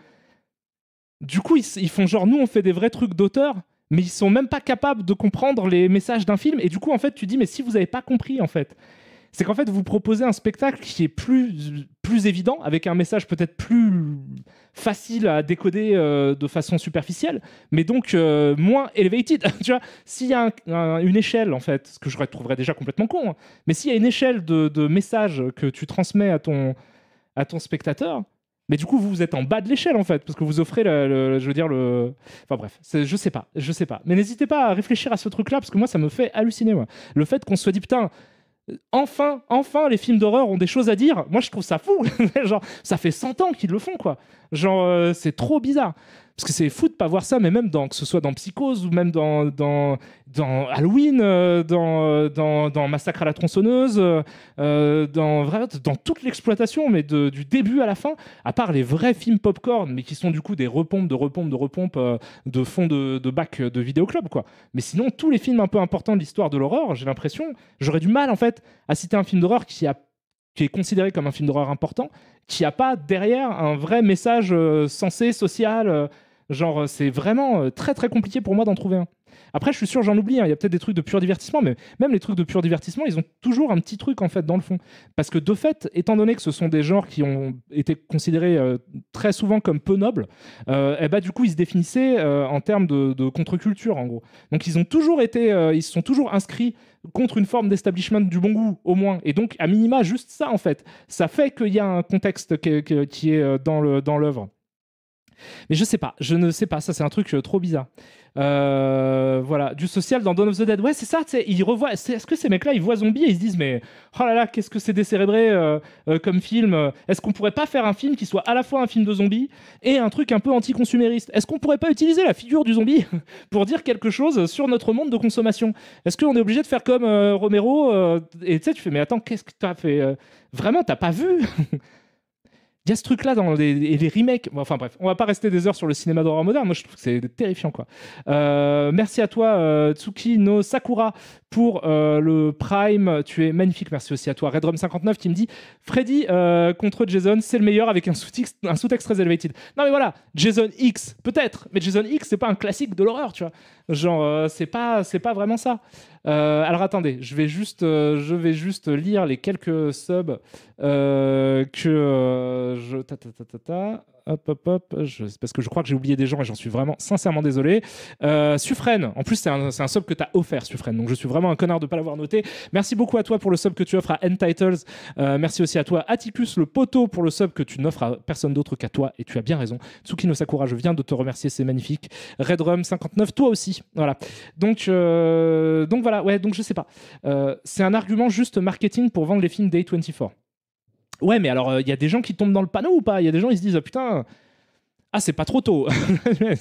du coup, ils font genre, nous, on fait des vrais trucs d'auteur, mais ils sont même pas capables de comprendre les messages d'un film. Et du coup, en fait, tu dis, mais si vous avez pas compris, en fait, c'est qu'en fait, vous proposez un spectacle qui est plus évident, avec un message peut-être plus facile à décoder de façon superficielle, mais donc moins elevated. Tu vois, s'il y a une échelle, en fait, ce que je trouverais déjà complètement con, hein, mais s'il y a une échelle de messages que tu transmets à ton spectateur, mais du coup, vous êtes en bas de l'échelle, en fait, parce que vous offrez je veux dire, Enfin bref, je sais pas. Mais n'hésitez pas à réfléchir à ce truc-là, parce que moi, ça me fait halluciner, moi. Le fait qu'on se soit dit, putain, enfin, les films d'horreur ont des choses à dire. Moi, je trouve ça fou. Genre, ça fait 100 ans qu'ils le font, quoi. Genre, c'est trop bizarre. Parce que c'est fou de pas voir ça, mais même que ce soit dans Psychose ou même dans Halloween, dans Massacre à la tronçonneuse, dans toute l'exploitation, mais du début à la fin, à part les vrais films popcorn, mais qui sont du coup des repompes de fond de bac de vidéoclub, quoi. Mais sinon, tous les films un peu importants de l'histoire de l'horreur, j'ai l'impression, j'aurais du mal, en fait, à citer un film d'horreur qui est considéré comme un film d'horreur important, qui n'a pas derrière un vrai message sensé, social. Genre, c'est vraiment très très compliqué pour moi d'en trouver un. Après, je suis sûr, j'en oublie, hein, il y a peut-être des trucs de pur divertissement, mais même les trucs de pur divertissement, ils ont toujours un petit truc, en fait, dans le fond. Parce que de fait, étant donné que ce sont des genres qui ont été considérés très souvent comme peu nobles, du coup, ils se définissaient en termes de contre-culture, en gros. Donc, ils se sont toujours inscrits contre une forme d'establishment du bon goût, au moins. Et donc, à minima, juste ça, en fait. Ça fait qu'il y a un contexte qui est dans l'œuvre. Mais je sais pas, je ne sais pas, ça c'est un truc trop bizarre. Voilà, du social dans Dawn of the Dead. Ouais, c'est ça, tu sais, ils revoient. Est-ce que ces mecs-là, ils voient Zombie et ils se disent, mais oh là là, qu'est-ce que c'est décérébré comme film. Est-ce qu'on pourrait pas faire un film qui soit à la fois un film de zombies et un truc un peu anticonsumériste? Est-ce qu'on pourrait pas utiliser la figure du zombie pour dire quelque chose sur notre monde de consommation? Est-ce qu'on est obligé de faire comme Romero et tu sais, tu fais, mais attends, qu'est-ce que t'as fait vraiment, t'as pas vu? Il y a ce truc-là dans les remakes. Bon, enfin bref, on va pas rester des heures sur le cinéma d'horreur moderne. Moi, je trouve que c'est terrifiant, quoi. Merci à toi, Tsuki no Sakura, pour le Prime. Tu es magnifique. Merci aussi à toi, Redrum59, qui me dit Freddy contre Jason, c'est le meilleur avec un sous-texte très elevated. Non, mais voilà, Jason X, peut-être. Mais Jason X, c'est pas un classique de l'horreur, tu vois. Genre, c'est pas vraiment ça. Alors attendez, je vais juste lire les quelques subs que hop, parce que je crois que j'ai oublié des gens et j'en suis vraiment sincèrement désolé. Suffren, en plus c'est un sub que t'as offert, Suffren, donc je suis vraiment un connard de pas l'avoir noté. Merci beaucoup à toi pour le sub que tu offres à Entitles. Merci aussi à toi, Atticus le poteau, pour le sub que tu n'offres à personne d'autre qu'à toi, et tu as bien raison. Tsukino Sakura, je viens de te remercier, c'est magnifique. Redrum59, toi aussi. Voilà. Donc voilà, ouais, donc je sais pas. C'est un argument juste marketing pour vendre les films d'A24. Ouais, mais alors, il y a des gens qui tombent dans le panneau ou pas? Il y a des gens, ils se disent, putain, c'est pas trop tôt. Mais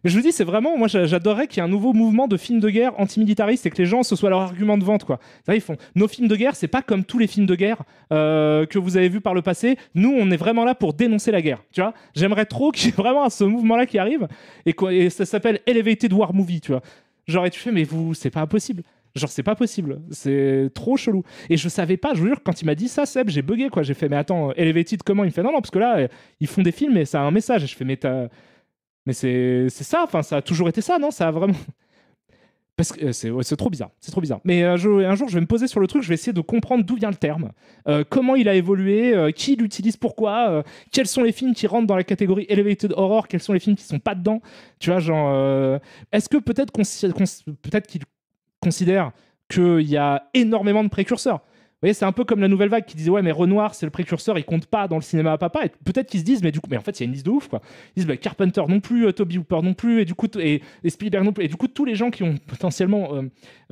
je vous dis, c'est vraiment, moi j'adorerais qu'il y ait un nouveau mouvement de films de guerre antimilitariste et que les gens, ce soit leur argument de vente, quoi. Là, ils font, nos films de guerre, c'est pas comme tous les films de guerre que vous avez vus par le passé. Nous, on est vraiment là pour dénoncer la guerre, tu vois. J'aimerais trop qu'il y ait vraiment ce mouvement-là qui arrive et ça s'appelle Elevated War Movie, tu vois. Genre, et tu fais, mais c'est pas possible. Genre, c'est pas possible. C'est trop chelou. Et je savais pas, je vous jure, quand il m'a dit ça, Seb, j'ai bugué, quoi. J'ai fait, mais attends, Elevated, comment? Il me fait, non, parce que là, ils font des films et ça a un message. Et je fais, mais c'est ça, enfin, ça a toujours été ça, non? Ça a vraiment. Parce que c'est trop bizarre, c'est trop bizarre. Mais un jour, je vais me poser sur le truc, je vais essayer de comprendre d'où vient le terme, comment il a évolué, qui l'utilise, pourquoi, quels sont les films qui rentrent dans la catégorie Elevated Horror, quels sont les films qui sont pas dedans. Tu vois, genre, est-ce que peut-être qu'il considère qu'il y a énormément de précurseurs? Vous voyez, c'est un peu comme la nouvelle vague qui disait ouais, mais Renoir c'est le précurseur, il compte pas dans le cinéma à papa. Et peut-être qu'ils se disent mais du coup, mais en fait il y a une liste de ouf, quoi. Ils disent bah, Carpenter non plus, Toby Hooper non plus, et du coup et Spielberg non plus, et du coup tous les gens qui ont potentiellement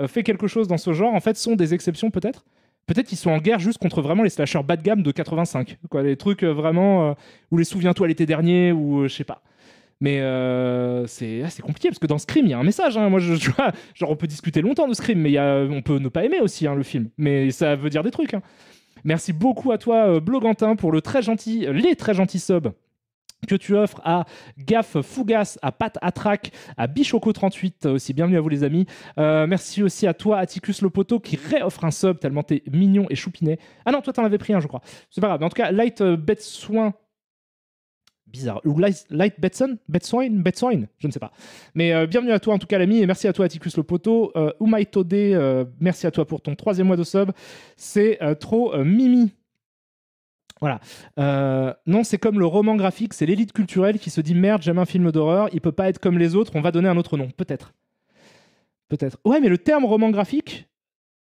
fait quelque chose dans ce genre en fait sont des exceptions peut-être. Peut-être qu'ils sont en guerre juste contre vraiment les slashers bas de gamme de 85, quoi, les trucs vraiment où les souviens-toi l'été dernier ou je sais pas. Mais c'est compliqué parce que dans Scream, il y a un message. Hein. Moi, tu vois, genre, on peut discuter longtemps de Scream, mais on peut ne pas aimer aussi le film. Mais ça veut dire des trucs. Hein. Merci beaucoup à toi, Blogantin, pour les très gentils subs que tu offres à Gaf Fougas, à Pat Attrac, à Bichoco38 aussi. Bienvenue à vous, les amis. Merci aussi à toi, Atticus le poteau, qui réoffre un sub tellement t'es mignon et choupinet. Ah non, toi, t'en avais pris un, je crois. C'est pas grave. Mais en tout cas, Light Betsoin. Bizarre. Ou Light Betsoin, je ne sais pas. Mais bienvenue à toi en tout cas l'ami, et merci à toi Atticus le poteau. Umaitode, merci à toi pour ton 3e mois de sub. C'est trop mimi. Voilà. Non, c'est comme le roman graphique, c'est l'élite culturelle qui se dit merde, j'aime un film d'horreur, il peut pas être comme les autres, on va donner un autre nom. Peut-être. Ouais, mais le terme roman graphique,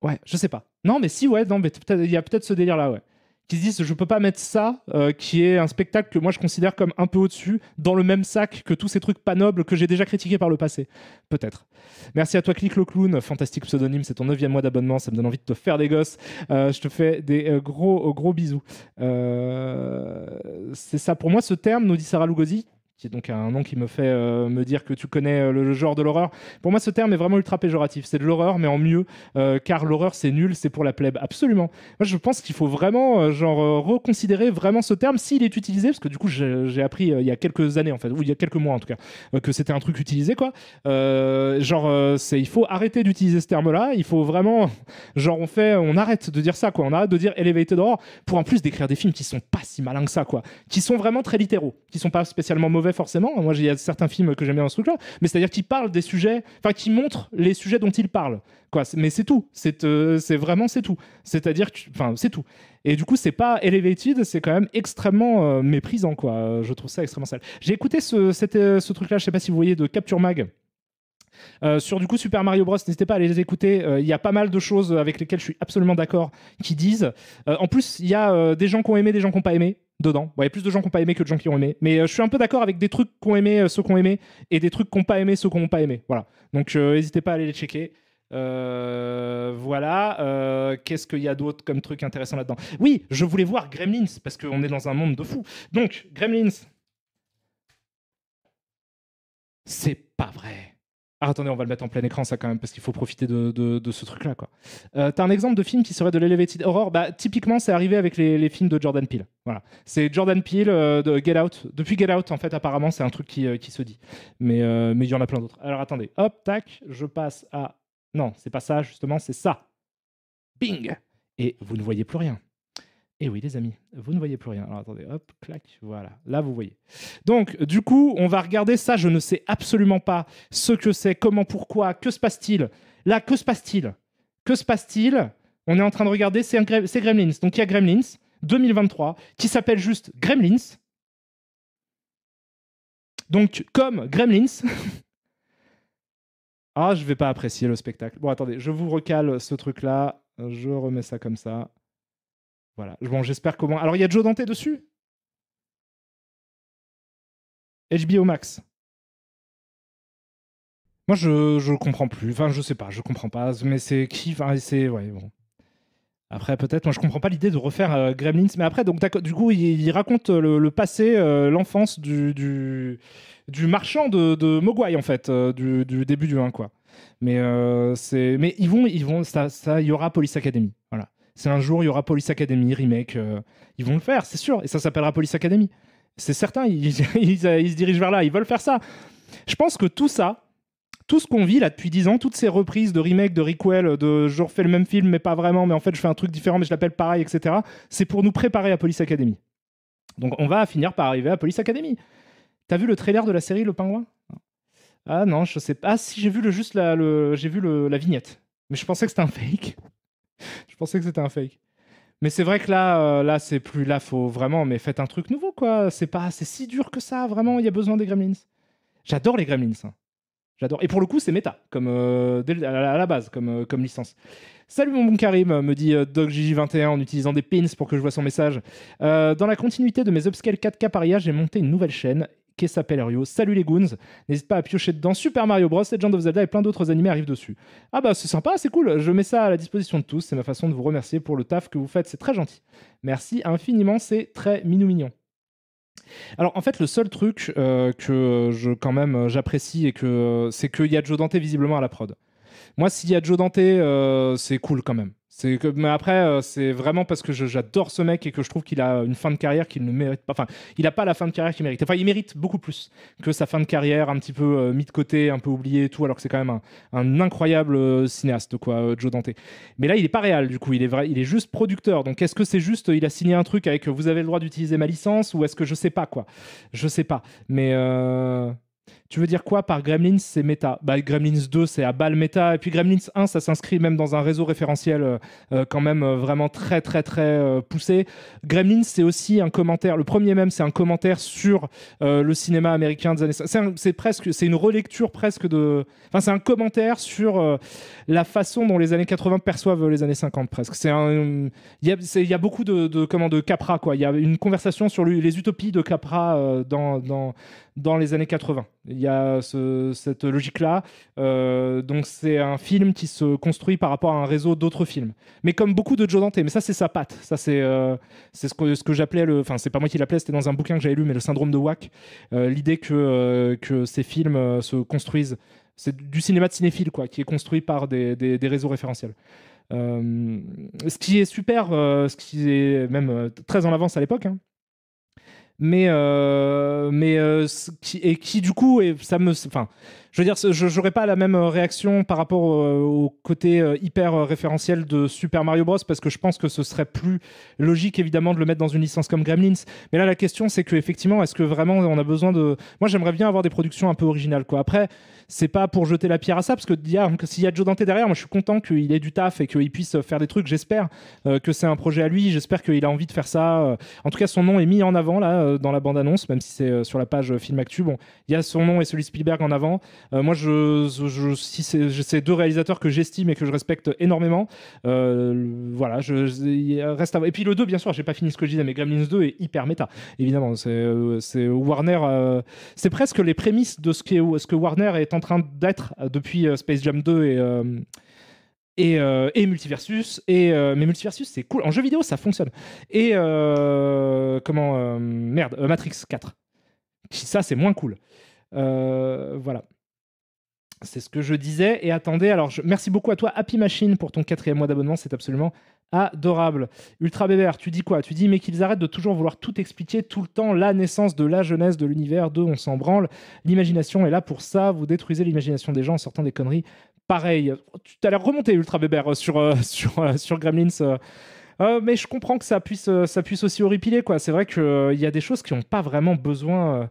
ouais, je sais pas. Non, mais si, ouais, non, mais il y a peut-être ce délire-là, ouais. Qui se disent je peux pas mettre ça, qui est un spectacle que moi je considère comme un peu au-dessus, dans le même sac que tous ces trucs pas nobles que j'ai déjà critiqués par le passé. Peut-être. Merci à toi Click le Clown, fantastique pseudonyme, c'est ton 9e mois d'abonnement, ça me donne envie de te faire des gosses. Je te fais des gros bisous. C'est ça pour moi ce terme, nous dit Sarah Lugosi, qui est donc un nom qui me fait me dire que tu connais le genre de l'horreur. Pour moi, ce terme est vraiment ultra péjoratif. C'est de l'horreur, mais en mieux, car l'horreur, c'est nul, c'est pour la plèbe. Absolument. Moi, je pense qu'il faut vraiment reconsidérer vraiment ce terme s'il est utilisé, parce que du coup, j'ai appris il y a quelques années, en fait, ou il y a quelques mois en tout cas, que c'était un truc utilisé, quoi. Il faut arrêter d'utiliser ce terme-là. Il faut vraiment, on arrête de dire ça, quoi. On arrête de dire elevated horror pour en plus décrire des films qui sont pas si malins que ça, quoi. Qui sont vraiment très littéraux, qui sont pas spécialement mauvais forcément. Moi, il y a certains films que j'aime bien dans ce truc-là, mais c'est-à-dire qu'ils parlent des sujets, enfin, qui montrent les sujets dont ils parlent, quoi. Mais c'est tout. C'est vraiment c'est tout. C'est-à-dire que, enfin, c'est tout. Et du coup, c'est pas elevated, c'est quand même extrêmement méprisant, quoi. Je trouve ça extrêmement sale. J'ai écouté ce truc-là, je sais pas si vous voyez, de Capture Mag. Sur du coup Super Mario Bros, n'hésitez pas à aller les écouter, il y a pas mal de choses avec lesquelles je suis absolument d'accord qui disent en plus il y a des gens qui ont aimé, des gens qui n'ont pas aimé, dedans. Bon, il y a plus de gens qui n'ont pas aimé que de gens qui ont aimé. Mais je suis un peu d'accord avec des trucs qui ont aimé ceux qui ont aimé et des trucs qui n'ont pas aimé ceux qui n'ont pas aimé. Voilà. Donc n'hésitez pas à aller les checker. Voilà. Qu'est-ce qu'il y a d'autre comme truc intéressant là-dedans? Oui, je voulais voir Gremlins parce qu'on est dans un monde de fous. Donc, Gremlins. C'est pas vrai. Ah, attendez, on va le mettre en plein écran, ça, quand même, parce qu'il faut profiter de ce truc-là, quoi. T'as un exemple de film qui serait de l'elevated horror? Bah, typiquement, c'est arrivé avec les films de Jordan Peele. Voilà. C'est Jordan Peele de Get Out. Depuis Get Out, en fait, apparemment, c'est un truc qui se dit. Mais il y en a plein d'autres. Alors, attendez. Hop, tac, je passe à... Non, c'est pas ça, justement, c'est ça. Bing! Et vous ne voyez plus rien. Et oui, les amis, vous ne voyez plus rien. Alors attendez, hop, clac, voilà. Là, vous voyez. Donc, du coup, on va regarder ça. Je ne sais absolument pas ce que c'est, comment, pourquoi, que se passe-t-il. Là, que se passe-t-il? Que se passe-t-il? On est en train de regarder, c'est Gremlins. Donc, il y a Gremlins 2023 qui s'appelle juste Gremlins. Donc, comme Gremlins. Ah, je vais pas apprécier le spectacle. Bon, attendez, je vous recale ce truc-là. Je remets ça comme ça. Voilà. Bon, j'espère comment. Alors, il y a Joe Dante dessus. HBO Max. Moi, je comprends plus. Enfin, je sais pas, je comprends pas. Mais c'est qui? Enfin, c'est ouais, bon. Après, peut-être, moi, je comprends pas l'idée de refaire Gremlins. Mais après, donc, du coup, il raconte le passé, l'enfance du marchand de Mogwai, en fait, du début du 1, quoi. Mais mais ils vont, ça, il y aura Police Academy. Voilà. C'est un jour, il y aura Police Academy, remake. Ils vont le faire, c'est sûr. Et ça s'appellera Police Academy. C'est certain, ils se dirigent vers là. Ils veulent faire ça. Je pense que tout ça, tout ce qu'on vit là depuis 10 ans, toutes ces reprises de remake, de requel, de je refais le même film, mais pas vraiment, mais en fait, je fais un truc différent, mais je l'appelle pareil, etc., c'est pour nous préparer à Police Academy. Donc, on va finir par arriver à Police Academy. T'as vu le trailer de la série Le Pingouin? Ah non, je sais pas. Ah si, j'ai vu j'ai vu la vignette. Mais je pensais que c'était un fake. Je pensais que c'était un fake. Mais c'est vrai que là, c'est plus là, faut vraiment, mais faites un truc nouveau, quoi. C'est si dur que ça, vraiment. Il y a besoin des Gremlins. J'adore les Gremlins. Hein. J'adore. Et pour le coup, c'est méta, comme à la base, comme licence. Salut mon bon Karim, me dit DocGJ21 en utilisant des pins pour que je vois son message. Dans la continuité de mes upscale 4K par IA, j'ai monté une nouvelle chaîne qui s'appelle Rio. Salut les goons, n'hésite pas à piocher dedans. Super Mario Bros, Legend of Zelda et plein d'autres animés arrivent dessus. Ah bah c'est sympa, c'est cool. Je mets ça à la disposition de tous. C'est ma façon de vous remercier pour le taf que vous faites. C'est très gentil. Merci infiniment, c'est très mignon. Alors en fait, le seul truc que quand même j'apprécie et c'est qu'il y a Joe Dante visiblement à la prod. Moi, s'il y a Joe Dante, c'est cool quand même. Mais après, c'est vraiment parce que j'adore ce mec et que je trouve qu'il a une fin de carrière qu'il ne mérite pas. Enfin, il n'a pas la fin de carrière qu'il mérite. Enfin, il mérite beaucoup plus que sa fin de carrière un petit peu mis de côté, un peu oublié et tout, alors que c'est quand même un incroyable cinéaste, quoi, Joe Dante. Mais là, il n'est pas réel, du coup, il est juste producteur. Donc, est-ce que c'est juste, il a signé un truc avec vous avez le droit d'utiliser ma licence, ou est-ce que je sais pas, quoi? Je sais pas. Mais. Tu veux dire quoi par Gremlins, c'est méta? Bah, Gremlins 2, c'est à balle méta. Et puis Gremlins 1, ça s'inscrit même dans un réseau référentiel quand même vraiment très, très, très poussé. Gremlins, c'est aussi un commentaire. Le premier même, c'est un commentaire sur le cinéma américain des années... C'est une relecture presque de... Enfin, c'est un commentaire sur la façon dont les années 80 perçoivent les années 50 presque. Il y a beaucoup de Capra, quoi. Il y a une conversation sur les utopies de Capra dans les années 80. Il y a cette logique-là. Donc, c'est un film qui se construit par rapport à un réseau d'autres films. Mais comme beaucoup de Joe Dante. Mais ça, c'est sa patte. Ça, c'est ce que j'appelais Enfin, c'est pas moi qui l'appelais, c'était dans un bouquin que j'avais lu, mais le syndrome de Wack. L'idée que ces films se construisent. C'est du cinéma de cinéphile, quoi, qui est construit par des réseaux référentiels. Ce qui est super, ce qui est même très en avance à l'époque, hein. Mais qui du coup enfin je veux dire, j'aurais pas la même réaction par rapport au côté hyper référentiel de Super Mario Bros, parce que je pense que ce serait plus logique évidemment de le mettre dans une licence comme Gremlins. Mais là la question c'est que effectivement, est-ce que vraiment on a besoin de... Moi j'aimerais bien avoir des productions un peu originales, quoi. Après c'est pas pour jeter la pierre à ça, parce que s'il y a Joe Dante derrière, moi je suis content qu'il ait du taf et qu'il puisse faire des trucs. J'espère que c'est un projet à lui, j'espère qu'il a envie de faire ça. En tout cas son nom est mis en avant là dans la bande-annonce, même si c'est sur la page Film Actu. Bon, il y a son nom et celui de Spielberg en avant. Moi, si j'ai ces deux réalisateurs que j'estime et que je respecte énormément, voilà, il reste à... Et puis le 2, bien sûr, j'ai pas fini ce que je disais, mais Gremlins 2 est hyper méta, évidemment. C'est Warner, c'est presque les prémices de ce que Warner est en train d'être depuis Space Jam 2 et Multiversus. Mais Multiversus, c'est cool. En jeu vidéo, ça fonctionne. Et Matrix 4. Ça, c'est moins cool. Voilà. C'est ce que je disais. Et attendez, alors merci beaucoup à toi, Happy Machine, pour ton 4e mois d'abonnement. C'est absolument adorable. Ultra Bébert, tu dis quoi? Tu dis, mais qu'ils arrêtent de toujours vouloir tout expliquer tout le temps. La naissance de la jeunesse de l'univers, on s'en branle. L'imagination est là pour ça. Vous détruisez l'imagination des gens en sortant des conneries. Pareil. Tu as l'air remonté, Ultra Bébert, sur Gremlins. Mais je comprends que ça puisse aussi horripiler, quoi. C'est vrai qu'il y a des choses qui n'ont pas vraiment besoin...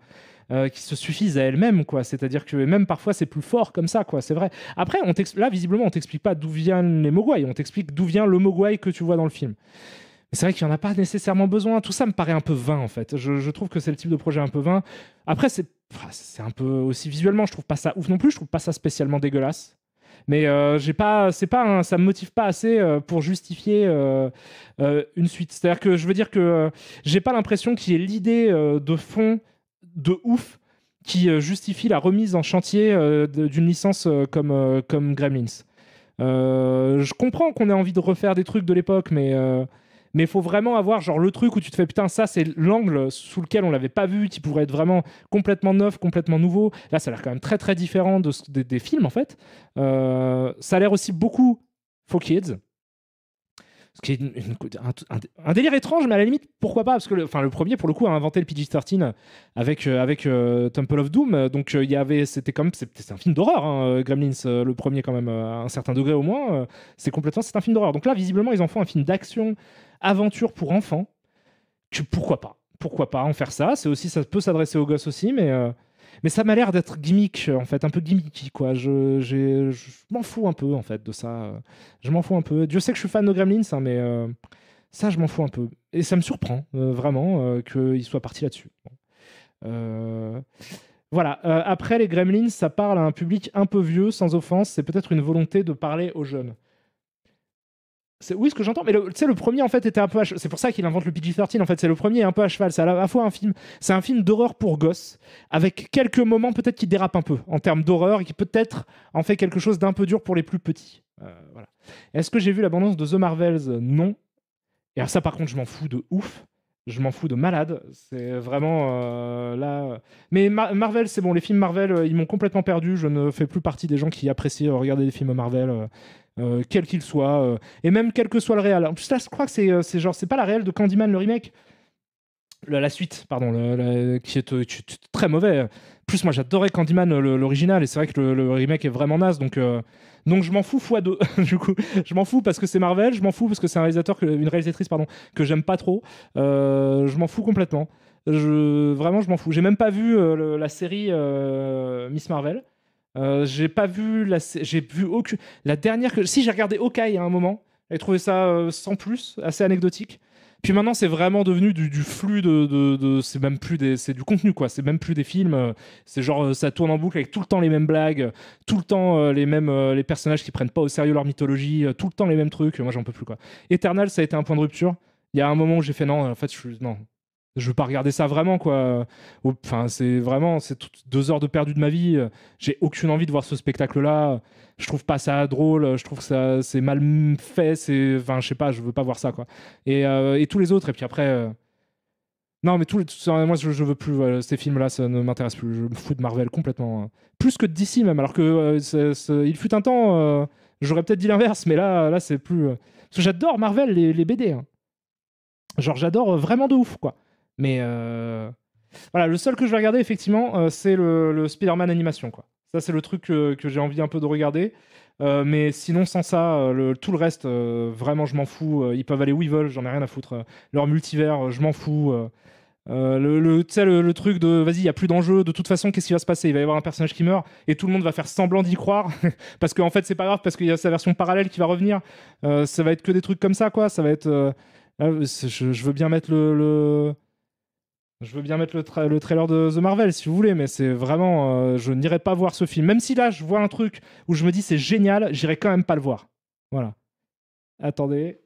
qui se suffisent à elles-mêmes, quoi. C'est-à-dire que même parfois c'est plus fort comme ça, quoi. C'est vrai. Après, là visiblement on t'explique pas d'où viennent les Mogwai, on t'explique d'où vient le Mogwai que tu vois dans le film. Mais c'est vrai qu'il n'y en a pas nécessairement besoin. Tout ça me paraît un peu vain, en fait. Je trouve que c'est le type de projet un peu vain. Après, c'est un peu aussi visuellement, je trouve pas ça ouf non plus. Je trouve pas ça spécialement dégueulasse. Mais ça me motive pas assez pour justifier une suite. C'est-à-dire que je veux dire que j'ai pas l'impression qu'il y ait l'idée de fond de ouf qui justifie la remise en chantier d'une licence comme Gremlins. Je comprends qu'on ait envie de refaire des trucs de l'époque, mais il faut vraiment avoir genre le truc où tu te fais putain, ça c'est l'angle sous lequel on l'avait pas vu, qui pourrait être vraiment complètement neuf, complètement nouveau. Là, ça a l'air quand même très très différent des films en fait. Ça a l'air aussi beaucoup Faux Kids. Ce qui est un délire étrange, mais à la limite, pourquoi pas? Parce que le premier, pour le coup, a inventé le PG-13 avec Temple of Doom. Donc, c'était un film d'horreur, hein, Gremlins, le premier, quand même, à un certain degré au moins. C'est un film d'horreur. Donc là, visiblement, ils en font un film d'action, aventure pour enfants. Pourquoi pas? Pourquoi pas en faire ça? Ça peut s'adresser aux gosses aussi, mais ça m'a l'air d'être gimmick, en fait, un peu gimmicky, quoi. Je m'en fous un peu, en fait, de ça. Je m'en fous un peu. Dieu sait que je suis fan de Gremlins, hein, mais ça, je m'en fous un peu. Et ça me surprend, vraiment, qu'il soit parti là-dessus. Voilà. Après, les Gremlins, ça parle à un public un peu vieux, sans offense. C'est peut-être une volonté de parler aux jeunes. Oui, ce que j'entends, mais tu sais, le premier en fait était un peu c'est pour ça qu'il invente le PG-13 en fait, c'est le premier un peu à cheval, c'est à la fois c'est un film d'horreur pour gosses avec quelques moments peut-être qui dérapent un peu en termes d'horreur et qui peut-être en fait quelque chose d'un peu dur pour les plus petits. Voilà. Est-ce que j'ai vu l'abondance de The Marvels? Non. Et alors ça par contre je m'en fous de ouf. Je m'en fous de malade, c'est vraiment là. Mais Marvel, c'est bon, les films Marvel, ils m'ont complètement perdu. Je ne fais plus partie des gens qui apprécient regarder des films Marvel. Quel qu'il soit, et même quel que soit le réal. En plus, là, je crois que c'est pas la réal de Candyman, le remake. La suite, pardon, qui est très mauvais. Plus, moi, j'adorais Candyman, l'original, et c'est vrai que le remake est vraiment naze, donc je m'en fous x2. Du coup, je m'en fous parce que c'est Marvel, je m'en fous parce que c'est une réalisatrice, pardon, que j'aime pas trop. Je m'en fous complètement. Vraiment, je m'en fous. J'ai même pas vu la série Miss Marvel. J'ai pas vu j'ai vu aucune la dernière si j'ai regardé Hawkeye à un moment, j'ai trouvé ça sans plus, assez anecdotique. Puis maintenant c'est vraiment devenu du flux c'est même plus c'est du contenu, quoi. C'est même plus des films, c'est genre ça tourne en boucle avec tout le temps les mêmes blagues, tout le temps les personnages qui prennent pas au sérieux leur mythologie, tout le temps les mêmes trucs. Moi j'en peux plus, quoi. Eternal, ça a été un point de rupture. Il y a un moment où j'ai fait non, en fait je veux pas regarder ça vraiment, quoi. Enfin, c'est 2 heures de perdu de ma vie. J'ai aucune envie de voir ce spectacle-là. Je trouve pas ça drôle. Je trouve que ça c'est mal fait. Enfin, je sais pas. Je veux pas voir ça, quoi. Et tous les autres. Et puis après, non, mais moi, je veux plus. Ces films-là, ça ne m'intéresse plus. Je me fous de Marvel complètement. Plus que de DC même. Alors que il fut un temps, j'aurais peut-être dit l'inverse, mais là, c'est plus. Parce que j'adore Marvel, les BD. Hein. Genre, j'adore vraiment de ouf, quoi. Mais voilà, le seul que je vais regarder, effectivement, c'est le Spider-Man animation, quoi. Ça, c'est le truc que j'ai envie un peu de regarder. Mais sinon, sans ça, tout le reste, vraiment, je m'en fous. Ils peuvent aller où ils veulent, j'en ai rien à foutre. Leur multivers, je m'en fous. Le truc de vas-y, il n'y a plus d'enjeu, de toute façon, qu'est-ce qui va se passer? Il va y avoir un personnage qui meurt et tout le monde va faire semblant d'y croire parce qu'en fait, c'est pas grave, parce qu'il y a sa version parallèle qui va revenir. Ça va être que des trucs comme ça, quoi. Ça va être. Je veux bien mettre Je veux bien mettre le trailer de The Marvel si vous voulez, mais c'est vraiment... je n'irai pas voir ce film. Même si là, je vois un truc où je me dis c'est génial, j'irai quand même pas le voir. Voilà. Attendez.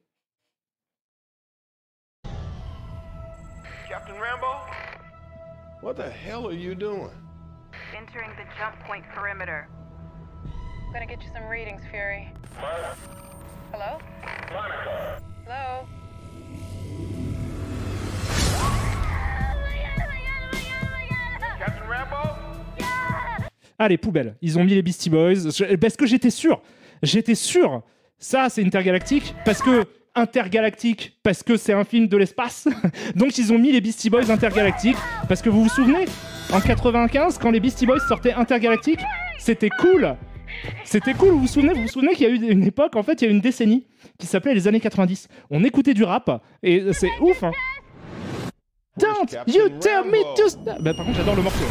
Captain Rambo? What the hell are you doing? Entering the jump point perimeter. I'm gonna get you some readings, Fury. Hello? Monica. Hello? Captain Rambo? Ah, les poubelles. Ils ont mis les Beastie Boys. Parce que j'étais sûr. J'étais sûr. Ça, c'est Intergalactique. Parce que Intergalactique, parce que c'est un film de l'espace. Donc, ils ont mis les Beastie Boys Intergalactiques. Parce que vous vous souvenez, en 95, quand les Beastie Boys sortaient Intergalactique, c'était cool. C'était cool. Vous vous souvenez qu'il y a eu une époque, en fait, il y a eu une décennie qui s'appelait les années 90. On écoutait du rap. Et c'est ouf, hein. Don't you tell me to stop. Bah, par contre, j'adore le morceau.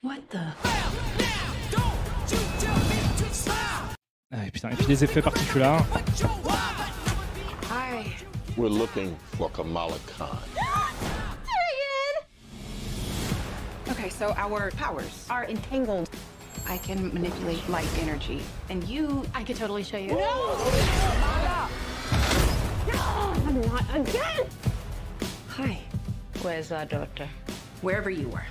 What the? Ah, et putain, et puis les effets particuliers. Hi. We're looking for Kamala Khan. Okay, so our powers are entangled. I can manipulate light energy. And you... I could totally show you. Not again! Hi. Where's our daughter? Wherever you were.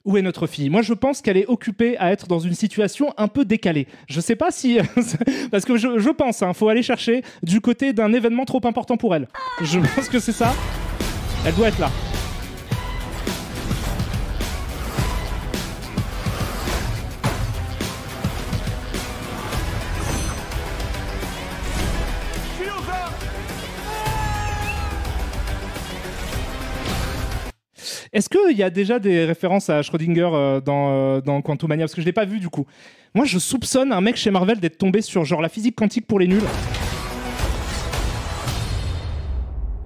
Où est notre fille? Moi, je pense qu'elle est occupée à être dans une situation un peu décalée. Je sais pas si... Parce que je pense, hein, faut aller chercher du côté d'un événement trop important pour elle. Je pense que c'est ça. Elle doit être là. Est-ce qu'il y a déjà des références à Schrödinger dans Quantumania? Parce que je ne l'ai pas vu du coup. Moi, je soupçonne un mec chez Marvel d'être tombé sur genre la physique quantique pour les nuls.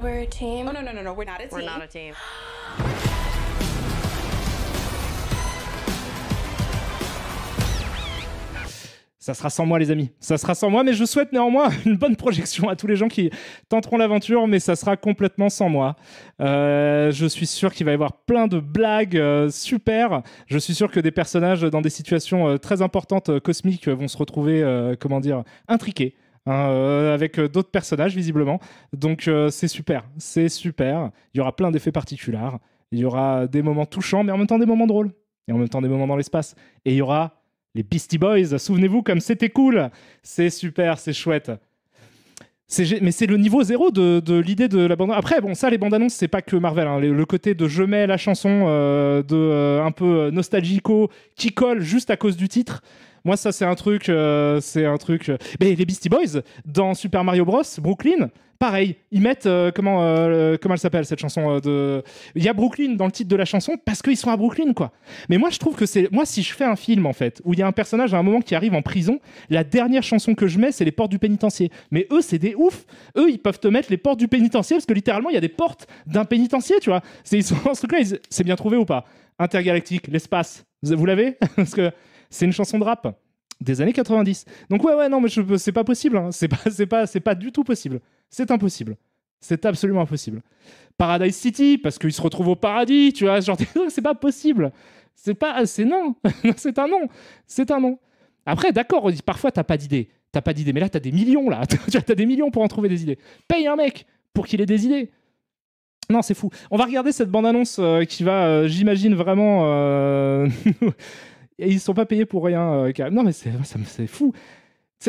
We're a team. Oh, no, we're not a team. We're not a team. Ça sera sans moi, les amis. Ça sera sans moi, mais je souhaite néanmoins une bonne projection à tous les gens qui tenteront l'aventure, mais ça sera complètement sans moi. Je suis sûr qu'il va y avoir plein de blagues super. Je suis sûr que des personnages dans des situations très importantes, cosmiques, vont se retrouver, intriqués. Avec d'autres personnages, visiblement. Donc, c'est super. C'est super. Il y aura plein d'effets particuliers. Il y aura des moments touchants, mais en même temps des moments drôles. Et en même temps des moments dans l'espace. Et il y aura les Beastie Boys, souvenez-vous comme c'était cool. C'est super, c'est chouette. Mais c'est le niveau zéro de l'idée de la bande. Après, bon, ça, les bandes annonces, c'est pas que Marvel. Hein. Le côté de je mets la chanson un peu nostalgico qui colle juste à cause du titre. Moi, ça, c'est un truc. Mais les Beastie Boys, dans Super Mario Bros. Brooklyn, pareil. Ils mettent. Comment elle s'appelle cette chanson Il y a Brooklyn dans le titre de la chanson parce qu'ils sont à Brooklyn, quoi. Mais moi, je trouve que c'est. Moi, si je fais un film, en fait, où il y a un personnage à un moment qui arrive en prison, la dernière chanson que je mets, c'est les portes du pénitencier. Mais eux, c'est des oufs. Eux, ils peuvent te mettre les portes du pénitencier parce que littéralement, il y a des portes d'un pénitencier, tu vois. Ils sont dans ce truc-là. C'est bien trouvé ou pas? Intergalactique, l'espace. Vous l'avez? Parce que. C'est une chanson de rap des années 90. Donc ouais, non, mais c'est pas possible. Hein. C'est pas du tout possible. C'est impossible. C'est absolument impossible. Paradise City, parce qu'ils se retrouvent au paradis, tu vois, genre des trucs, c'est pas possible. C'est non. C'est un non. C'est un non. Après, d'accord, parfois t'as pas d'idée. Mais là, t'as des millions, là. T'as des millions pour en trouver des idées. Paye un mec pour qu'il ait des idées. Non, c'est fou. On va regarder cette bande-annonce qui va, j'imagine, vraiment... Et ils sont pas payés pour rien. Non, mais c'est fou.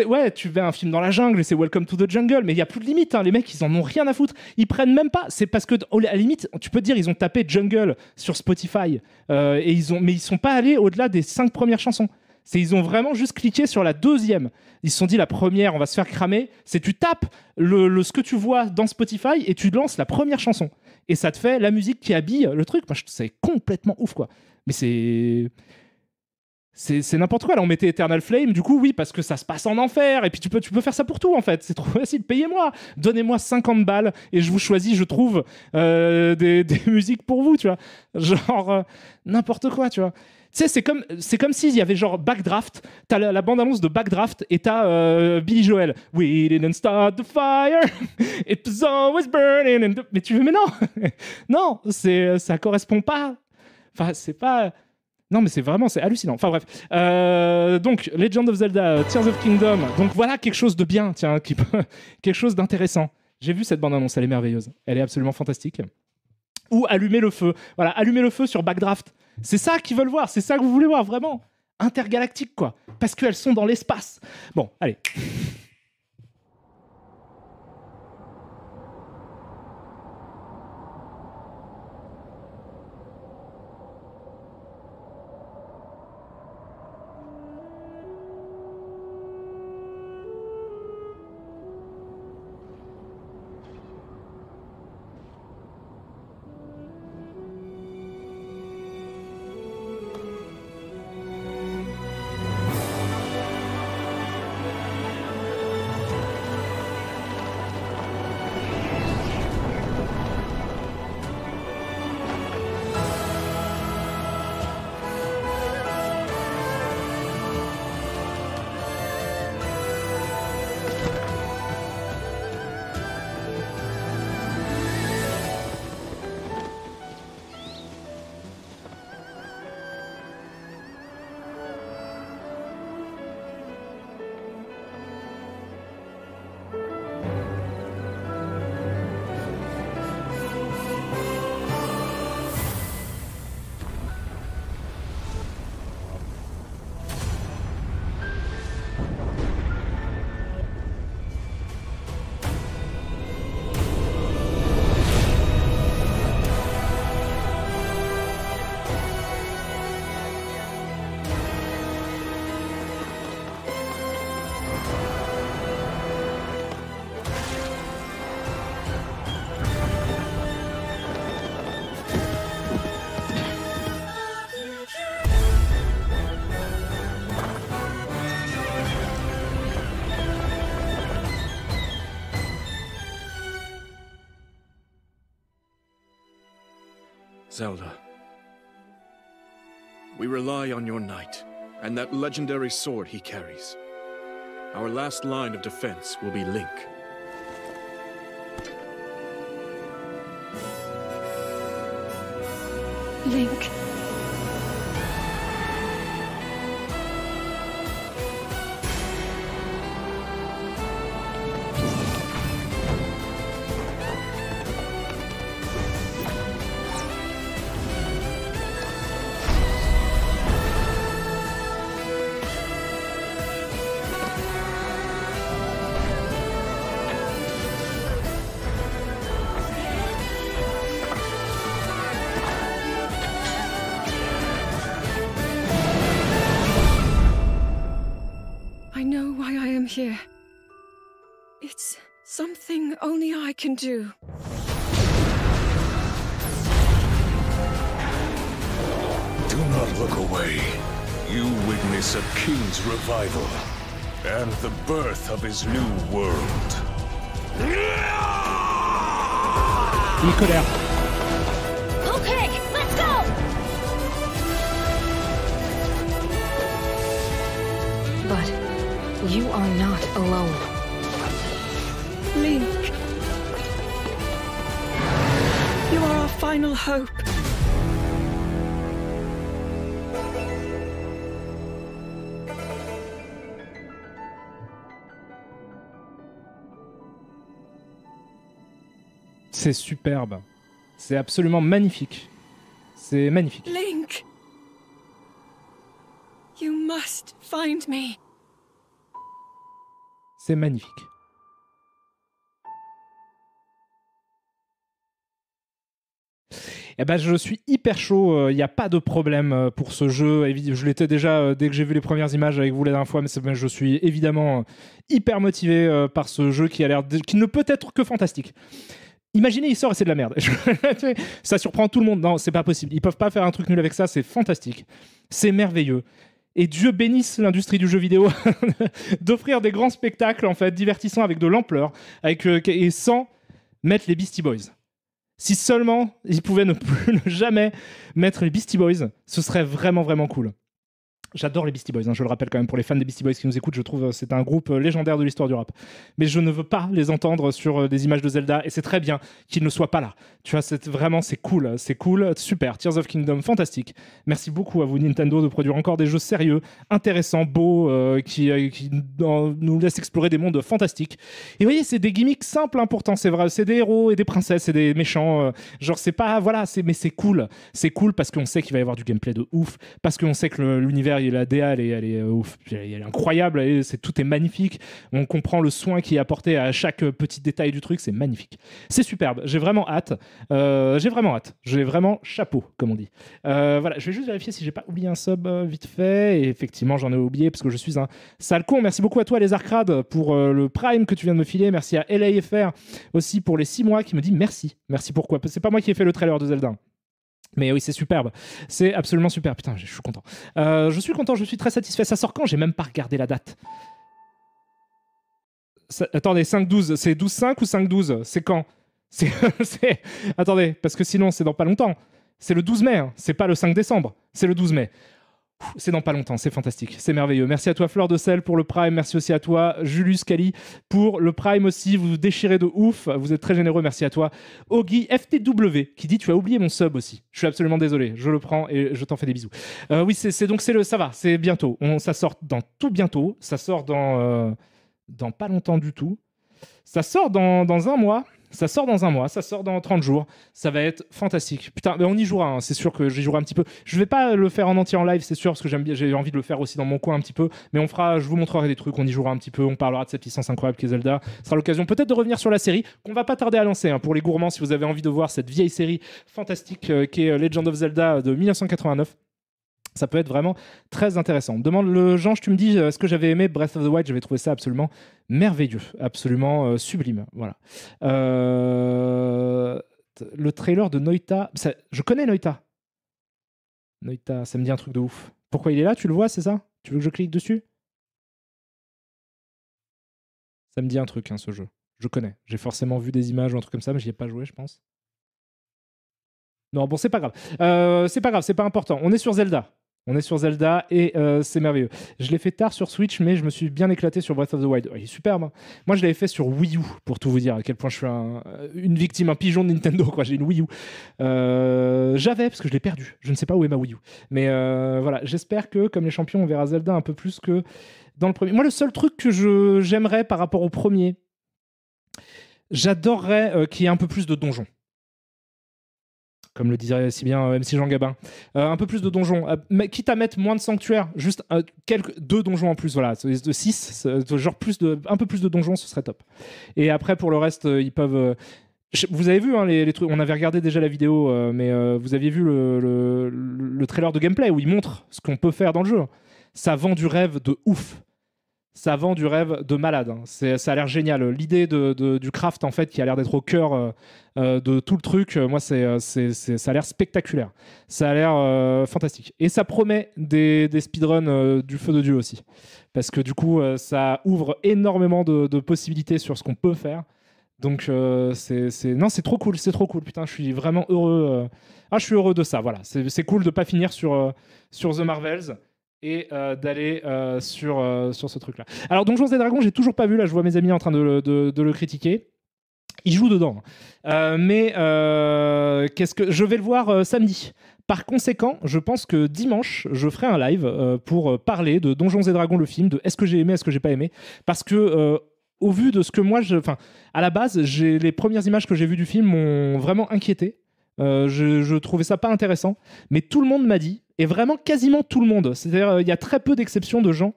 Ouais, tu fais un film dans la jungle et c'est Welcome to the Jungle, mais il y a plus de limite. Hein. Les mecs, ils en ont rien à foutre. Ils prennent même pas. C'est parce que, à la limite, tu peux te dire, ils ont tapé Jungle sur Spotify mais ils sont pas allés au-delà des 5 premières chansons. Ils ont vraiment juste cliqué sur la deuxième. Ils se sont dit, la première, on va se faire cramer. C'est tu tapes ce que tu vois dans Spotify et tu lances la première chanson. Et ça te fait la musique qui habille le truc. Moi, c'est complètement ouf, quoi. Mais C'est n'importe quoi. Là, on mettait Eternal Flame, du coup, oui, parce que ça se passe en enfer. Et puis, tu peux faire ça pour tout, en fait. C'est trop facile. Payez-moi. Donnez-moi 50 balles et je vous choisis, je trouve des musiques pour vous, tu vois. Genre, n'importe quoi, tu vois. Tu sais, c'est comme s'il y avait genre Backdraft. T'as la bande-annonce de Backdraft et t'as Billy Joel. We didn't start the fire. It was always burning. Mais tu veux, mais non. Non, ça correspond pas. Enfin, c'est pas... Non, mais c'est hallucinant. Enfin bref. Donc, Legend of Zelda, Tears of Kingdom. Donc voilà quelque chose de bien, tiens, quelque chose d'intéressant. J'ai vu cette bande-annonce, elle est merveilleuse. Elle est absolument fantastique. Ou Allumer le feu. Voilà, Allumer le feu sur Backdraft. C'est ça qu'ils veulent voir, c'est ça que vous voulez voir, vraiment. Intergalactique, quoi. Parce qu'elles sont dans l'espace. Bon, allez. Zelda, we rely on your knight and that legendary sword he carries. Our last line of defense will be Link. Link. I know why I am here. It's something only I can do. Do not look away. You witness a king's revival and the birth of his new world. Il est colère. Okay, let's go! But you are not alone. Link. You are our final hope. C'est superbe. C'est absolument magnifique. C'est magnifique. Link. You must find me. C'est magnifique. Eh ben, je suis hyper chaud, il n'y a pas de problème pour ce jeu. Je l'étais déjà dès que j'ai vu les premières images avec vous la dernière fois, mais je suis évidemment hyper motivé par ce jeu qui ne peut être que fantastique. Imaginez, il sort et c'est de la merde. Ça surprend tout le monde. Non, c'est pas possible. Ils peuvent pas faire un truc nul avec ça, c'est fantastique. C'est merveilleux. Et Dieu bénisse l'industrie du jeu vidéo d'offrir des grands spectacles en fait divertissants avec de l'ampleur, et sans mettre les Beastie Boys. Si seulement ils pouvaient ne jamais mettre les Beastie Boys, ce serait vraiment vraiment cool. J'adore les Beastie Boys, je le rappelle quand même pour les fans des Beastie Boys qui nous écoutent, je trouve que c'est un groupe légendaire de l'histoire du rap. Mais je ne veux pas les entendre sur des images de Zelda et c'est très bien qu'ils ne soient pas là. Tu vois, c'est cool, super. Tears of Kingdom, fantastique. Merci beaucoup à vous Nintendo de produire encore des jeux sérieux, intéressants, beaux, qui nous laissent explorer des mondes fantastiques. Et vous voyez, c'est des gimmicks simples, pourtant, c'est vrai, c'est des héros et des princesses et des méchants. Genre, c'est pas, voilà, mais c'est cool. C'est cool parce qu'on sait qu'il va y avoir du gameplay de ouf, parce qu'on sait que l'univers la DA elle est ouf, elle est incroyable, tout est magnifique, on comprend le soin qui est apporté à chaque petit détail du truc, c'est magnifique, c'est superbe, j'ai vraiment hâte, j'ai vraiment chapeau comme on dit. Voilà, je vais juste vérifier si j'ai pas oublié un sub vite fait, et effectivement j'en ai oublié parce que je suis un sale con. Merci beaucoup à toi les Arcades pour le Prime que tu viens de me filer, merci à LAFR aussi pour les 6 mois qui me dit merci pourquoi, c'est pas moi qui ai fait le trailer de Zelda. Mais oui, c'est superbe. C'est absolument super. Putain, je suis content. Je suis très satisfait. Ça sort quand ? J'ai même pas regardé la date. Attendez, 5-12, c'est 12-5 ou 5-12 ? C'est quand ? Attendez, parce que sinon, c'est dans pas longtemps. C'est le 12 mai, c'est pas le 5 décembre. C'est le 12 mai. C'est dans pas longtemps, c'est fantastique, c'est merveilleux. Merci à toi Fleur de Sel pour le Prime, merci aussi à toi Julius Kali pour le Prime aussi, vous déchirez de ouf, vous êtes très généreux, merci à toi. Ogi FTW qui dit tu as oublié mon sub aussi, je suis absolument désolé, je le prends et je t'en fais des bisous. Oui, ça va, c'est bientôt, ça sort dans tout bientôt, ça sort dans pas longtemps du tout, ça sort dans un mois. Ça sort dans 30 jours. Ça va être fantastique. Putain, mais on y jouera, c'est sûr que j'y jouerai un petit peu. Je vais pas le faire en entier en live, c'est sûr, parce que j'ai envie de le faire aussi dans mon coin un petit peu. Mais je vous montrerai des trucs, on y jouera un petit peu, on parlera de cette licence incroyable qui est Zelda. Ce sera l'occasion peut-être de revenir sur la série, qu'on va pas tarder à lancer. Pour les gourmands, si vous avez envie de voir cette vieille série fantastique qui est Legend of Zelda de 1989. Ça peut être vraiment très intéressant. On me demande le Jean, tu me dis, est-ce que j'avais aimé Breath of the Wild ? J'avais trouvé ça absolument merveilleux, absolument sublime. Voilà. Le trailer de Noita, je connais Noita. Noita, ça me dit un truc de ouf. Pourquoi il est là ? Tu le vois, c'est ça ? Tu veux que je clique dessus ? Ça me dit un truc, ce jeu. Je connais. J'ai forcément vu des images ou un truc comme ça, mais j'y ai pas joué, je pense. Non, bon, c'est pas grave. C'est pas important. On est sur Zelda. Et c'est merveilleux. Je l'ai fait tard sur Switch, mais je me suis bien éclaté sur Breath of the Wild. Il est superbe. Moi, je l'avais fait sur Wii U, pour tout vous dire à quel point je suis une victime, un pigeon de Nintendo, quoi. J'ai une Wii U. J'avais, parce que je l'ai perdu. Je ne sais pas où est ma Wii U. Mais voilà, j'espère que, comme les champions, on verra Zelda un peu plus que dans le premier. Moi, le seul truc que j'aimerais par rapport au premier, j'adorerais qu'il y ait un peu plus de donjons. Comme le disait si bien MC Jean Gabin. Un peu plus de donjons. Quitte à mettre moins de sanctuaires, juste 2 donjons en plus, voilà. De 6, genre un peu plus de donjons, ce serait top. Et après, pour le reste, ils peuvent... Vous avez vu les trucs, on avait regardé déjà la vidéo, mais vous aviez vu le trailer de gameplay où il montre ce qu'on peut faire dans le jeu. Ça vend du rêve de ouf. Ça vend du rêve de malade. Ça a l'air génial. L'idée du craft, en fait, qui a l'air d'être au cœur de tout le truc, moi, ça a l'air spectaculaire. Ça a l'air fantastique. Et ça promet des speedruns du feu de Dieu aussi. Parce que du coup, ça ouvre énormément de possibilités sur ce qu'on peut faire. Donc, c'est trop cool. C'est trop cool. Putain, je suis vraiment heureux. Je suis heureux de ça. Voilà. C'est cool de ne pas finir sur The Marvels. Et d'aller sur ce truc-là. Alors, Donjons et Dragons, j'ai toujours pas vu. Là, je vois mes amis en train de le critiquer. Ils jouent dedans. Mais je vais le voir samedi. Par conséquent, je pense que dimanche, je ferai un live pour parler de Donjons et Dragons, le film, de est-ce que j'ai aimé, est-ce que j'ai pas aimé. Parce que, au vu de ce que moi... à la base, les premières images que j'ai vues du film m'ont vraiment inquiété. Je trouvais ça pas intéressant. Mais tout le monde m'a dit... Et vraiment, quasiment tout le monde. C'est-à-dire, il y a très peu d'exceptions de gens.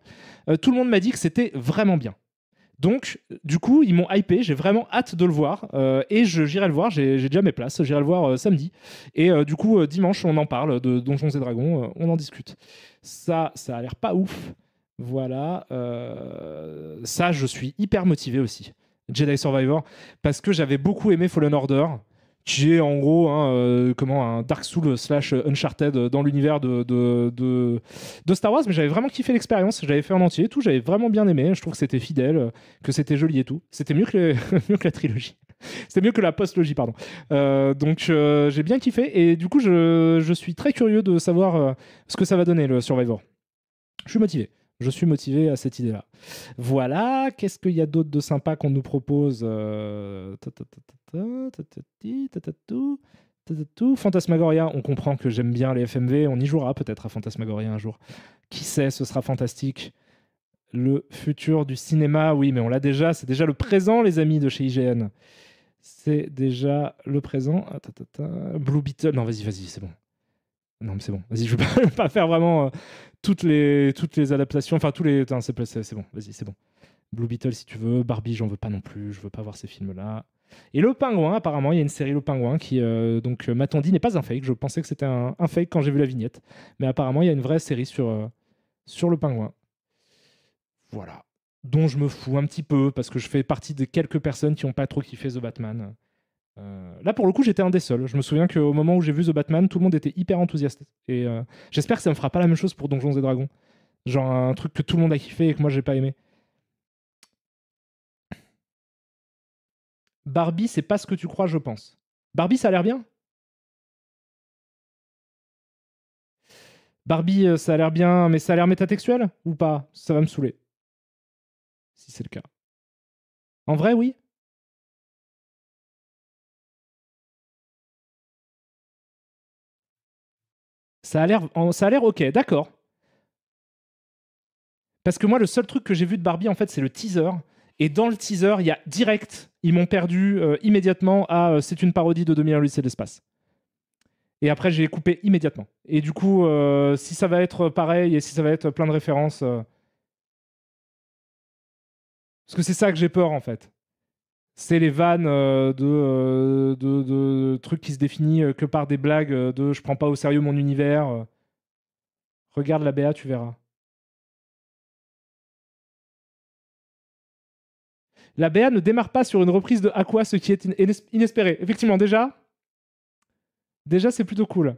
Tout le monde m'a dit que c'était vraiment bien. Donc, du coup, ils m'ont hypé. J'ai vraiment hâte de le voir. Et j'irai le voir. J'ai déjà mes places. J'irai le voir samedi. Et du coup, dimanche, on en parle de Donjons et Dragons. On en discute. Ça a l'air pas ouf. Voilà. Ça, je suis hyper motivé aussi. Jedi Survivor. Parce que j'avais beaucoup aimé Fallen Order. qui est en gros un Dark Souls / Uncharted dans l'univers de Star Wars, mais j'avais vraiment kiffé l'expérience, j'avais fait en entier et tout, j'avais vraiment bien aimé, je trouve que c'était fidèle, que c'était joli et tout. C'était mieux que, mieux que la trilogie. C'était mieux que la post-logie, pardon. Donc j'ai bien kiffé, et du coup je suis très curieux de savoir ce que ça va donner, le Survivor. Je suis motivé à cette idée-là. Voilà, qu'est-ce qu'il y a d'autre de sympa qu'on nous propose? Fantasmagoria, on comprend que j'aime bien les FMV, on y jouera peut-être à Fantasmagoria un jour. Qui sait, ce sera fantastique. Le futur du cinéma, oui, mais on l'a déjà, c'est déjà le présent, les amis de chez IGN. C'est déjà le présent. Blue Beetle, non, vas-y, c'est bon. Non, mais c'est bon, vas-y, je vais pas faire vraiment toutes les adaptations, enfin tous les... C'est bon, vas-y, c'est bon. Blue Beetle si tu veux, Barbie j'en veux pas non plus, je veux pas voir ces films-là. Et Le Pingouin, apparemment, il y a une série Le Pingouin qui, donc m'a-t-on dit, n'est pas un fake, je pensais que c'était un fake quand j'ai vu la vignette, mais apparemment il y a une vraie série sur Le Pingouin. Voilà, dont je me fous un petit peu, parce que je fais partie de quelques personnes qui n'ont pas trop kiffé The Batman. Là pour le coup j'étais un des seuls. Je me souviens qu'au moment où j'ai vu The Batman, tout le monde était hyper enthousiaste, et j'espère que ça me fera pas la même chose pour Donjons et Dragons, genre un truc que tout le monde a kiffé et que moi j'ai pas aimé. Barbie, c'est pas ce que tu crois, je pense. Barbie, ça a l'air bien. Barbie, ça a l'air bien, mais ça a l'air métatextuel ou pas? Ça va me saouler si c'est le cas. En vrai, oui. Ça a l'air ok, d'accord. Parce que moi, le seul truc que j'ai vu de Barbie, en fait, c'est le teaser. Et dans le teaser, il y a direct, ils m'ont perdu immédiatement à c'est une parodie de 2001 l'Odyssée de l'espace. Et après, j'ai coupé immédiatement. Et du coup, si ça va être pareil et si ça va être plein de références... Parce que c'est ça que j'ai peur, en fait. C'est les vannes de trucs qui se définissent que par des blagues de je prends pas au sérieux mon univers. Regarde la BA, tu verras. La BA ne démarre pas sur une reprise de Aqua, ce qui est inespéré. Effectivement, déjà c'est plutôt cool.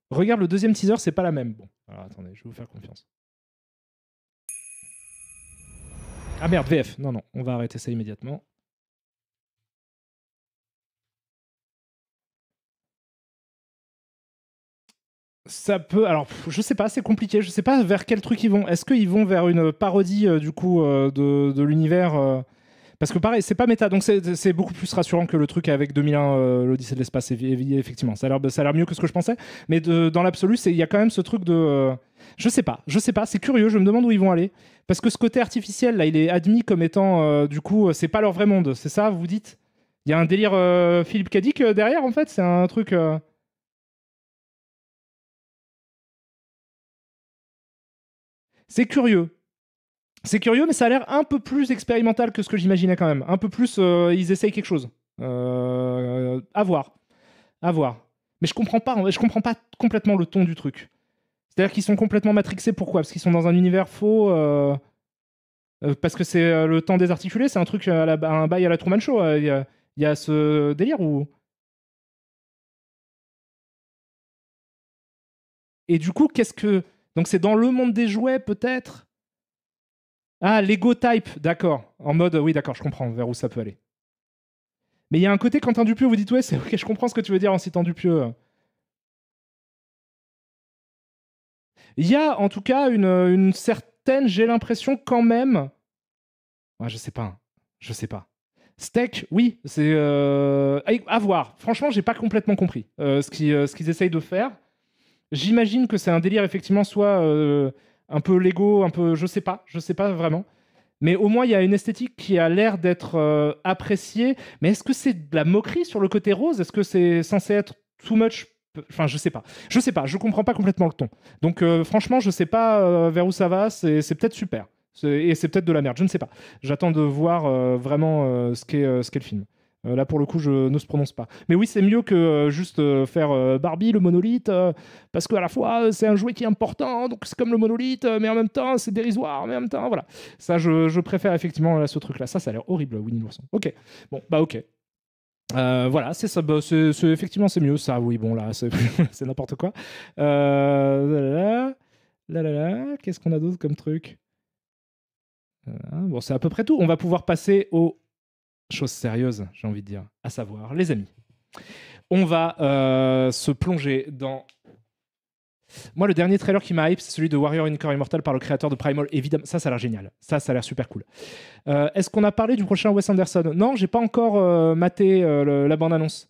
Regarde le deuxième teaser, c'est pas la même. Bon, alors attendez, je vais vous faire confiance. Ah merde, VF. Non, on va arrêter ça immédiatement. Ça peut... Alors, je sais pas, c'est compliqué. Je sais pas vers quel truc ils vont. Est-ce qu'ils vont vers une parodie, du coup, de l'univers Parce que pareil, c'est pas méta, donc c'est beaucoup plus rassurant que le truc avec 2001, l'Odyssée de l'espace, effectivement. Ça a l'air mieux que ce que je pensais. Mais dans l'absolu, il y a quand même ce truc de... Je sais pas, c'est curieux, je me demande où ils vont aller. Parce que ce côté artificiel, là, il est admis comme étant, du coup, c'est pas leur vrai monde. C'est ça, vous dites? Il y a un délire Philippe Cadic derrière, en fait? C'est un truc... C'est curieux. C'est curieux, mais ça a l'air un peu plus expérimental que ce que j'imaginais quand même. Un peu plus, ils essayent quelque chose. À voir. Mais je comprends pas complètement le ton du truc. C'est-à-dire qu'ils sont complètement matrixés. Pourquoi? Parce qu'ils sont dans un univers faux. Parce que c'est le temps désarticulé. C'est un truc, un bail à la Truman Show. Il y a ce délire où... Et du coup, qu'est-ce que... Donc c'est dans le monde des jouets, peut-être? Ah, Lego Type, d'accord. En mode, oui, d'accord, je comprends vers où ça peut aller. Mais il y a un côté, Quentin Dupieux, vous dites, ouais, c'est ok, je comprends ce que tu veux dire en citant Dupieux. Il y a, en tout cas, une certaine, j'ai l'impression, quand même... Ouais, je sais pas. Steak, oui, c'est... à voir. Franchement, j'ai pas complètement compris ce qu'ils essayent de faire. J'imagine que c'est un délire, effectivement, soit un peu Lego, un peu... Je sais pas vraiment. Mais au moins, il y a une esthétique qui a l'air d'être appréciée. Mais est-ce que c'est de la moquerie sur le côté rose? Est-ce que c'est censé être too much? Enfin, je sais pas. Je comprends pas complètement le ton. Donc, franchement, je sais pas vers où ça va. C'est peut-être super. Et c'est peut-être de la merde, je ne sais pas. J'attends de voir vraiment ce qu'est le film. Là, pour le coup, je ne se prononce pas. Mais oui, c'est mieux que juste faire Barbie, le monolithe, parce qu'à la fois, c'est un jouet qui est important, donc c'est comme le monolithe, mais en même temps, c'est dérisoire, mais en même temps, voilà. Ça, je préfère effectivement là, ce truc-là. Ça a l'air horrible, Winnie l'ourson. Ok, bon, bah ok. Voilà, c'est ça. Bah, effectivement, c'est mieux, ça. Oui, bon, là, c'est c'est n'importe quoi. Qu'est-ce qu'on a d'autre comme truc? Bon, c'est à peu près tout. On va pouvoir passer aux choses sérieuses, j'ai envie de dire. À savoir, les amis, on va se plonger dans... Moi, le dernier trailer qui m'a hype, c'est celui de Warrior Unicorn Immortal par le créateur de Primal. Évidemment, ça a l'air génial. Ça a l'air super cool. Est-ce qu'on a parlé du prochain Wes Anderson? Non, j'ai pas encore maté la bande-annonce.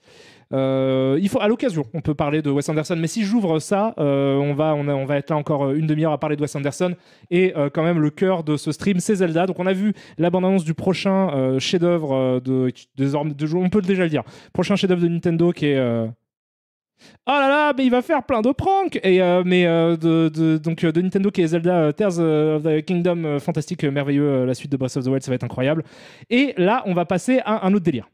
Il faut, à l'occasion, on peut parler de Wes Anderson, mais si j'ouvre ça, on va être là encore une demi-heure à parler de Wes Anderson, et quand même le cœur de ce stream, c'est Zelda. Donc on a vu la bande-annonce du prochain chef-d'œuvre on peut déjà le dire, prochain chef-d'œuvre de Nintendo qui est oh là là, mais il va faire plein de pranks. Et de Nintendo, qui est Zelda Tears of the Kingdom, fantastique, merveilleux, la suite de Breath of the Wild, ça va être incroyable. Et là, on va passer à un autre délire.